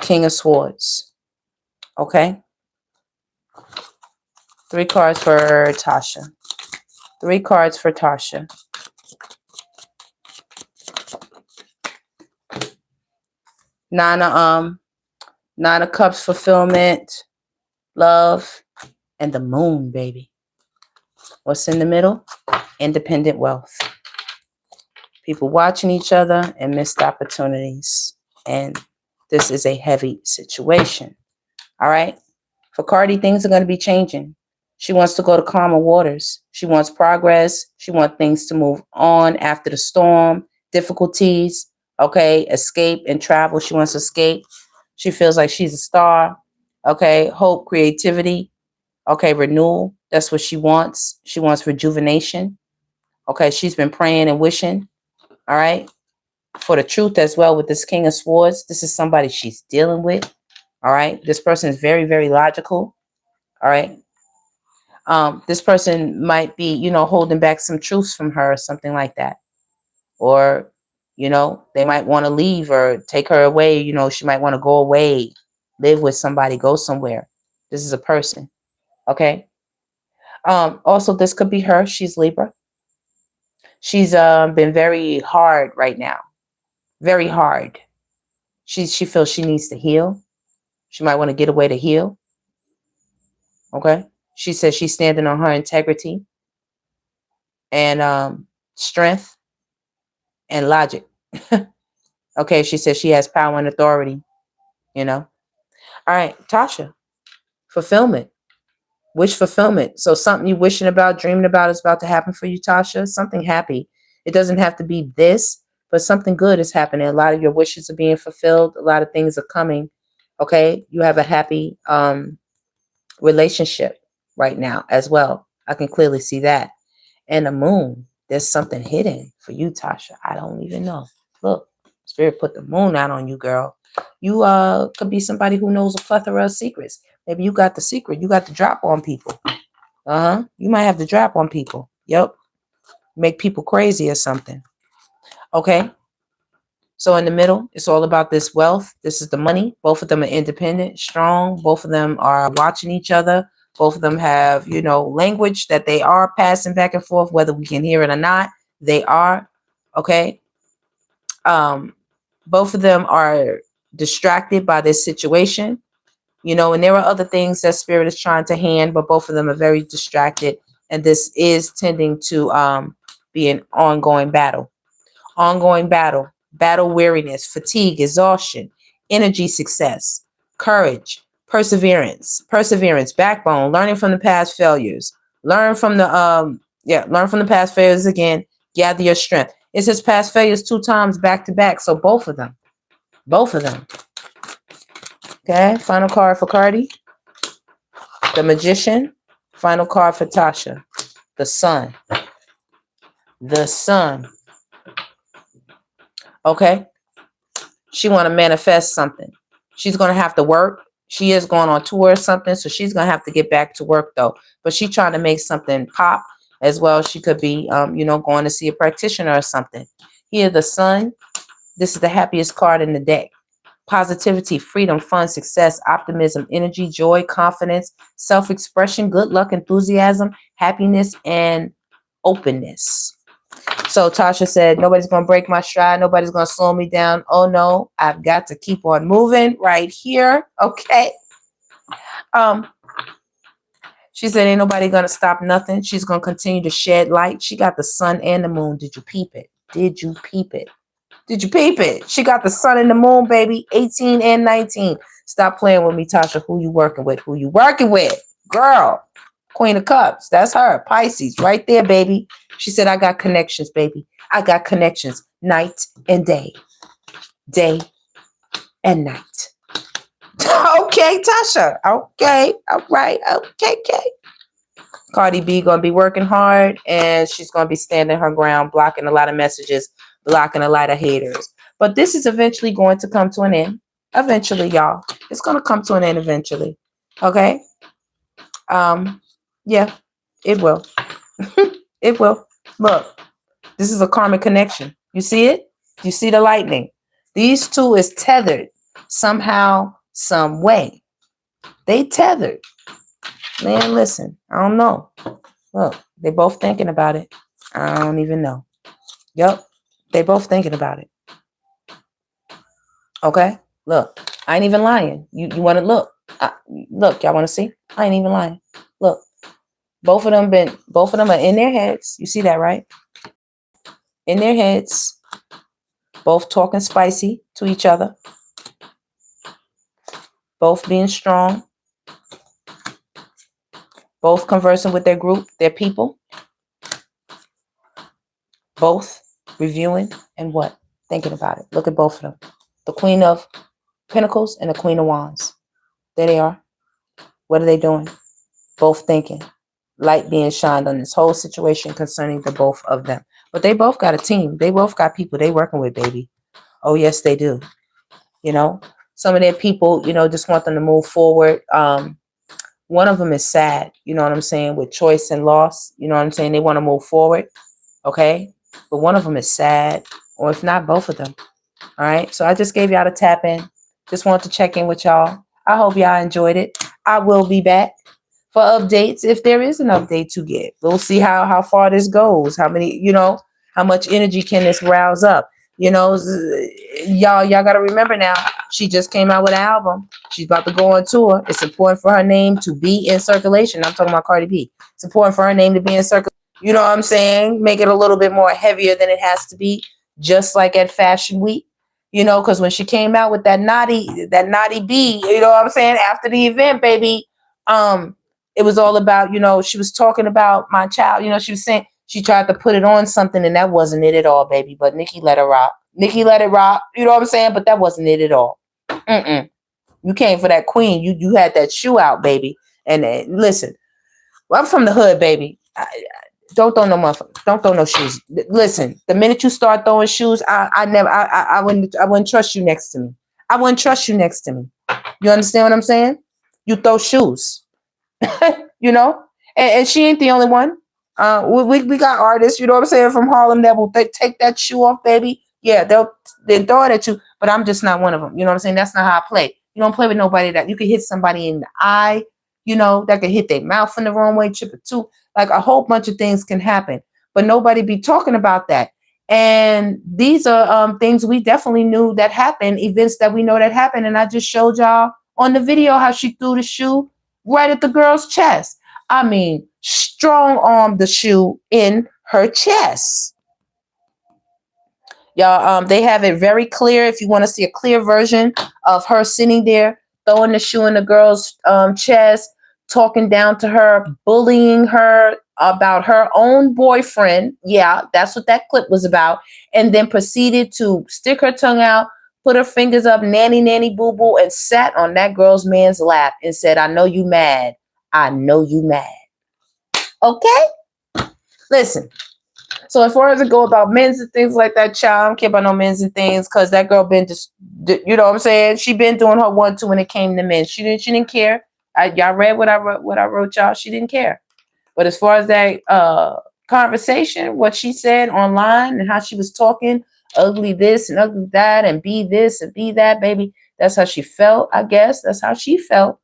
King of Swords. Okay. 3 cards for TASHA. 3 cards for TASHA. Nine of Cups, fulfillment, love, and the Moon, baby. What's in the middle? Independent wealth. People watching each other and missed opportunities. And this is a heavy situation. All right. For CARDI, things are going to be changing. She wants to go to calmer waters. She wants progress. She wants things to move on after the storm, difficulties, okay, escape and travel. She wants to escape. She feels like she's a star, okay, hope, creativity, okay, renewal. That's what she wants. She wants rejuvenation, okay. She's been praying and wishing, all right, for the truth as well with this King of Swords. This is somebody she's dealing with, all right. This person is very, very logical, all right. This person might be, you know, holding back some truths from her or something like that. Or, you know, they might want to leave or take her away. You know, she might want to go away, live with somebody, go somewhere. This is a person. Okay. Also, this could be her. She's Libra. She's been very hard right now. Very hard. She feels she needs to heal. She might want to get away to heal. Okay. She says she's standing on her integrity and strength and logic. Okay, she says she has power and authority, you know. All right, TASHA, fulfillment, wish fulfillment. So something you're wishing about, dreaming about is about to happen for you, TASHA. Something happy. It doesn't have to be this, but something good is happening. A lot of your wishes are being fulfilled. A lot of things are coming. Okay, you have a happy relationship right now as well. I can clearly see that. And the Moon, there's something hidden for you, TASHA. I don't even know. Look, Spirit put the Moon out on you, girl. You could be somebody who knows a plethora of secrets. Maybe you got the secret. You got the drop on people. You might have the drop on people. Yep. Make people crazy or something. Okay. So in the middle, it's all about this wealth. This is the money. Both of them are independent, strong. Both of them are watching each other. Both of them have, you know, language that they are passing back and forth, whether we can hear it or not. They are. Okay. Both of them are distracted by this situation, you know, and there are other things that Spirit is trying to hand, but both of them are very distracted. And this is tending to be an ongoing battle. Ongoing battle. Battle weariness, fatigue, exhaustion, energy success, courage, perseverance, backbone, learning from the past failures. Learn from the past failures again. Gather your strength. It says past failures 2 times back to back. So both of them. Both of them. Okay, final card for CARDI. The Magician. Final card for TASHA. The Sun. The Sun. Okay. She want to manifest something. She's going to have to work. She is going on tour or something, so she's gonna have to get back to work though. But she's trying to make something pop as well. She could be, you know, going to see a practitioner or something. Here, the Sun. This is the happiest card in the deck. Positivity, freedom, fun, success, optimism, energy, joy, confidence, self-expression, good luck, enthusiasm, happiness, and openness. So Tasha said, nobody's going to break my stride. Nobody's going to slow me down. Oh, no, I've got to keep on moving right here. Okay. She said, ain't nobody going to stop nothing. She's going to continue to shed light. She got the sun and the moon. Did you peep it? Did you peep it? Did you peep it? She got the sun and the moon, baby. 18 and 19. Stop playing with me, Tasha. Who you working with? Who you working with? Girl. Queen of Cups. That's her. Pisces. Right there, baby. She said, I got connections, baby. I got connections. Night and day. Day and night. Okay, Tasha. Okay. All right. Okay. Cardi B going to be working hard, and she's going to be standing her ground, blocking a lot of messages, blocking a lot of haters. But this is eventually going to come to an end. Eventually, y'all. It's going to come to an end eventually. Okay? Yeah, it will. It will. Look, this is a karmic connection. You see it? You see the lightning? These two is tethered somehow, some way. They tethered. Man, listen, I don't know. Look, they both thinking about it. I don't even know. Yep, they both thinking about it. Okay, look, I ain't even lying. You want to look? Look, y'all want to see? I ain't even lying. Look, both of them are in their heads. You see that, right? In their heads, both talking spicy to each other, both being strong, both conversing with their group, their people, both reviewing and what? Thinking about it. Look at both of them. The Queen of Pentacles and the Queen of Wands. There they are. What are they doing? Both thinking. Light being shined on this whole situation concerning the both of them. But they both got a team. They both got people they working with, baby. Oh, yes, they do. You know, some of their people, you know, just want them to move forward. One of them is sad, you know what I'm saying, with choice and loss. You know what I'm saying? They want to move forward. Okay. But one of them is sad, or if not, both of them. All right. So I just gave y'all the tap in. Just wanted to check in with y'all. I hope y'all enjoyed it. I will be back for updates if there is an update to get. We'll see how far this goes. How many, you know, how much energy can this rouse up? You know, y'all got to remember now, she just came out with an album. She's about to go on tour. It's important for her name to be in circulation. I'm talking about Cardi B. It's important for her name to be in circulation. You know what I'm saying? Make it a little bit more heavier than it has to be, just like at Fashion Week. You know, because when she came out with that naughty B, you know what I'm saying? After the event, baby, it was all about, you know, she was talking about my child. You know, she was saying she tried to put it on something, and that wasn't it at all, baby. But Nikki let her rock. Nikki let it rock. You know what I'm saying? But that wasn't it at all. You came for that queen. You had that shoe out, baby. And listen, well, I'm from the hood, baby. Don't throw no motherfuckers. Don't throw no shoes. Listen, the minute you start throwing shoes, I wouldn't trust you next to me. I wouldn't trust you next to me. You understand what I'm saying? You throw shoes. You know? And she ain't the only one. We got artists, you know what I'm saying, from Harlem that will take that shoe off, baby. Yeah, they'll throw it at you, but I'm just not one of them. You know what I'm saying? That's not how I play. You don't play with nobody that you can hit somebody in the eye, you know, that could hit their mouth in the wrong way, chip it too. Like a whole bunch of things can happen, but nobody be talking about that. And these are things we definitely knew that happened, events that we know that happened. And I just showed y'all on the video how she threw the shoe right at the girl's chest. I mean, strong armed the shoe in her chest. Y'all, they have it very clear. If you want to see a clear version of her sitting there, throwing the shoe in the girl's chest, talking down to her, bullying her about her own boyfriend. Yeah, that's what that clip was about. And then proceeded to stick her tongue out, put her fingers up, nanny, nanny, boo, boo, and sat on that girl's man's lap and said, I know you mad. I know you mad. Okay? Listen, So as far as it go about men's and things like that, child, I don't care about no men's and things, because that girl been just, you know what I'm saying? She been doing her 1-2 when it came to men. She didn't care. Y'all read what I wrote, y'all. She didn't care. But as far as that conversation, what she said online and how she was talking, ugly this and ugly that, and be this and be that, baby, that's how she felt. I guess that's how she felt.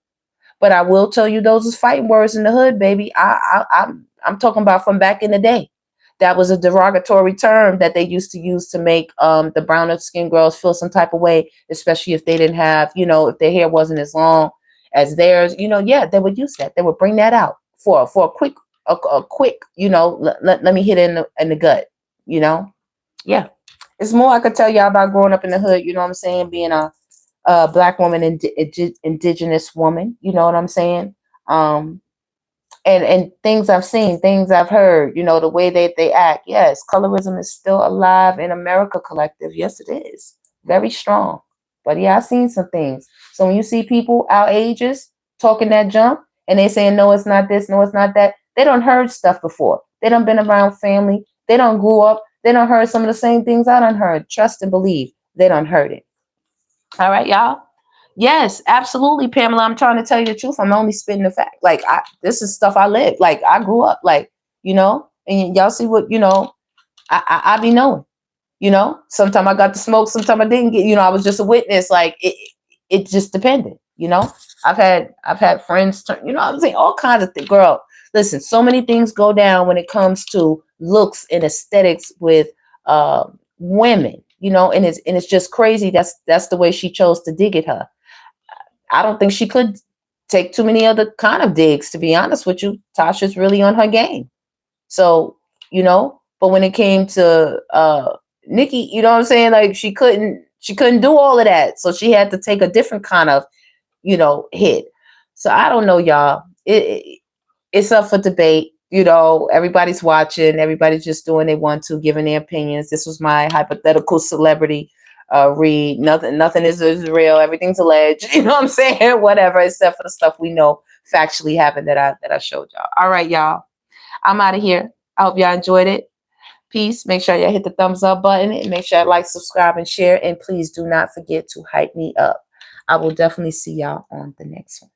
But I will tell you, those is fighting words in the hood, baby. I'm talking about from back in the day. That was a derogatory term that they used to use to make the browner skinned girls feel some type of way, especially if they didn't have, if their hair wasn't as long as theirs. Yeah, they would use that. They would bring that out for a quick, let me hit it in the gut. Yeah, it's more I could tell y'all about growing up in the hood. You know what I'm saying? Being a black woman, indigenous woman. You know what I'm saying? Um, and things I've seen, things I've heard, the way they act. Yes, colorism is still alive in America Collective. Yes, it is. Very strong. But yeah, I've seen some things. So when you see people our ages talking that junk and they saying, no, it's not this, no, it's not that, they don't heard stuff before. They don't been around family. They don't grew up. They don't heard some of the same things I done heard. Trust and believe. They don't heard it. All right, y'all. Yes, absolutely, Pamela. I'm trying to tell you the truth. I'm only spitting the fact. Like, this is stuff I lived. Like, I grew up. Like, and y'all see what I be knowing. Sometimes I got to smoke. Sometimes I didn't get. I was just a witness. Like, it just depended. I've had friends turn. I'm saying all kinds of things. Girl, listen. So many things go down when it comes to looks and aesthetics with women. And it's just crazy. That's the way she chose to dig at her. I don't think she could take too many other kind of digs, to be honest with you. Tasha's really on her game. So, but when it came to Nikki, you know what I'm saying? Like she couldn't do all of that. So she had to take a different kind of, hit. So I don't know, y'all. It's up for debate. Everybody's watching, everybody's just doing they want to, giving their opinions. This was my hypothetical celebrity read. Nothing is real, everything's alleged. You know what I'm saying? Whatever, except for the stuff we know factually happened that I showed y'all. All right, y'all, I'm out of here. I hope y'all enjoyed it. Peace. Make sure y'all hit the thumbs up button and make sure you like, subscribe, and share. And please do not forget to hype me up. I will definitely see y'all on the next one.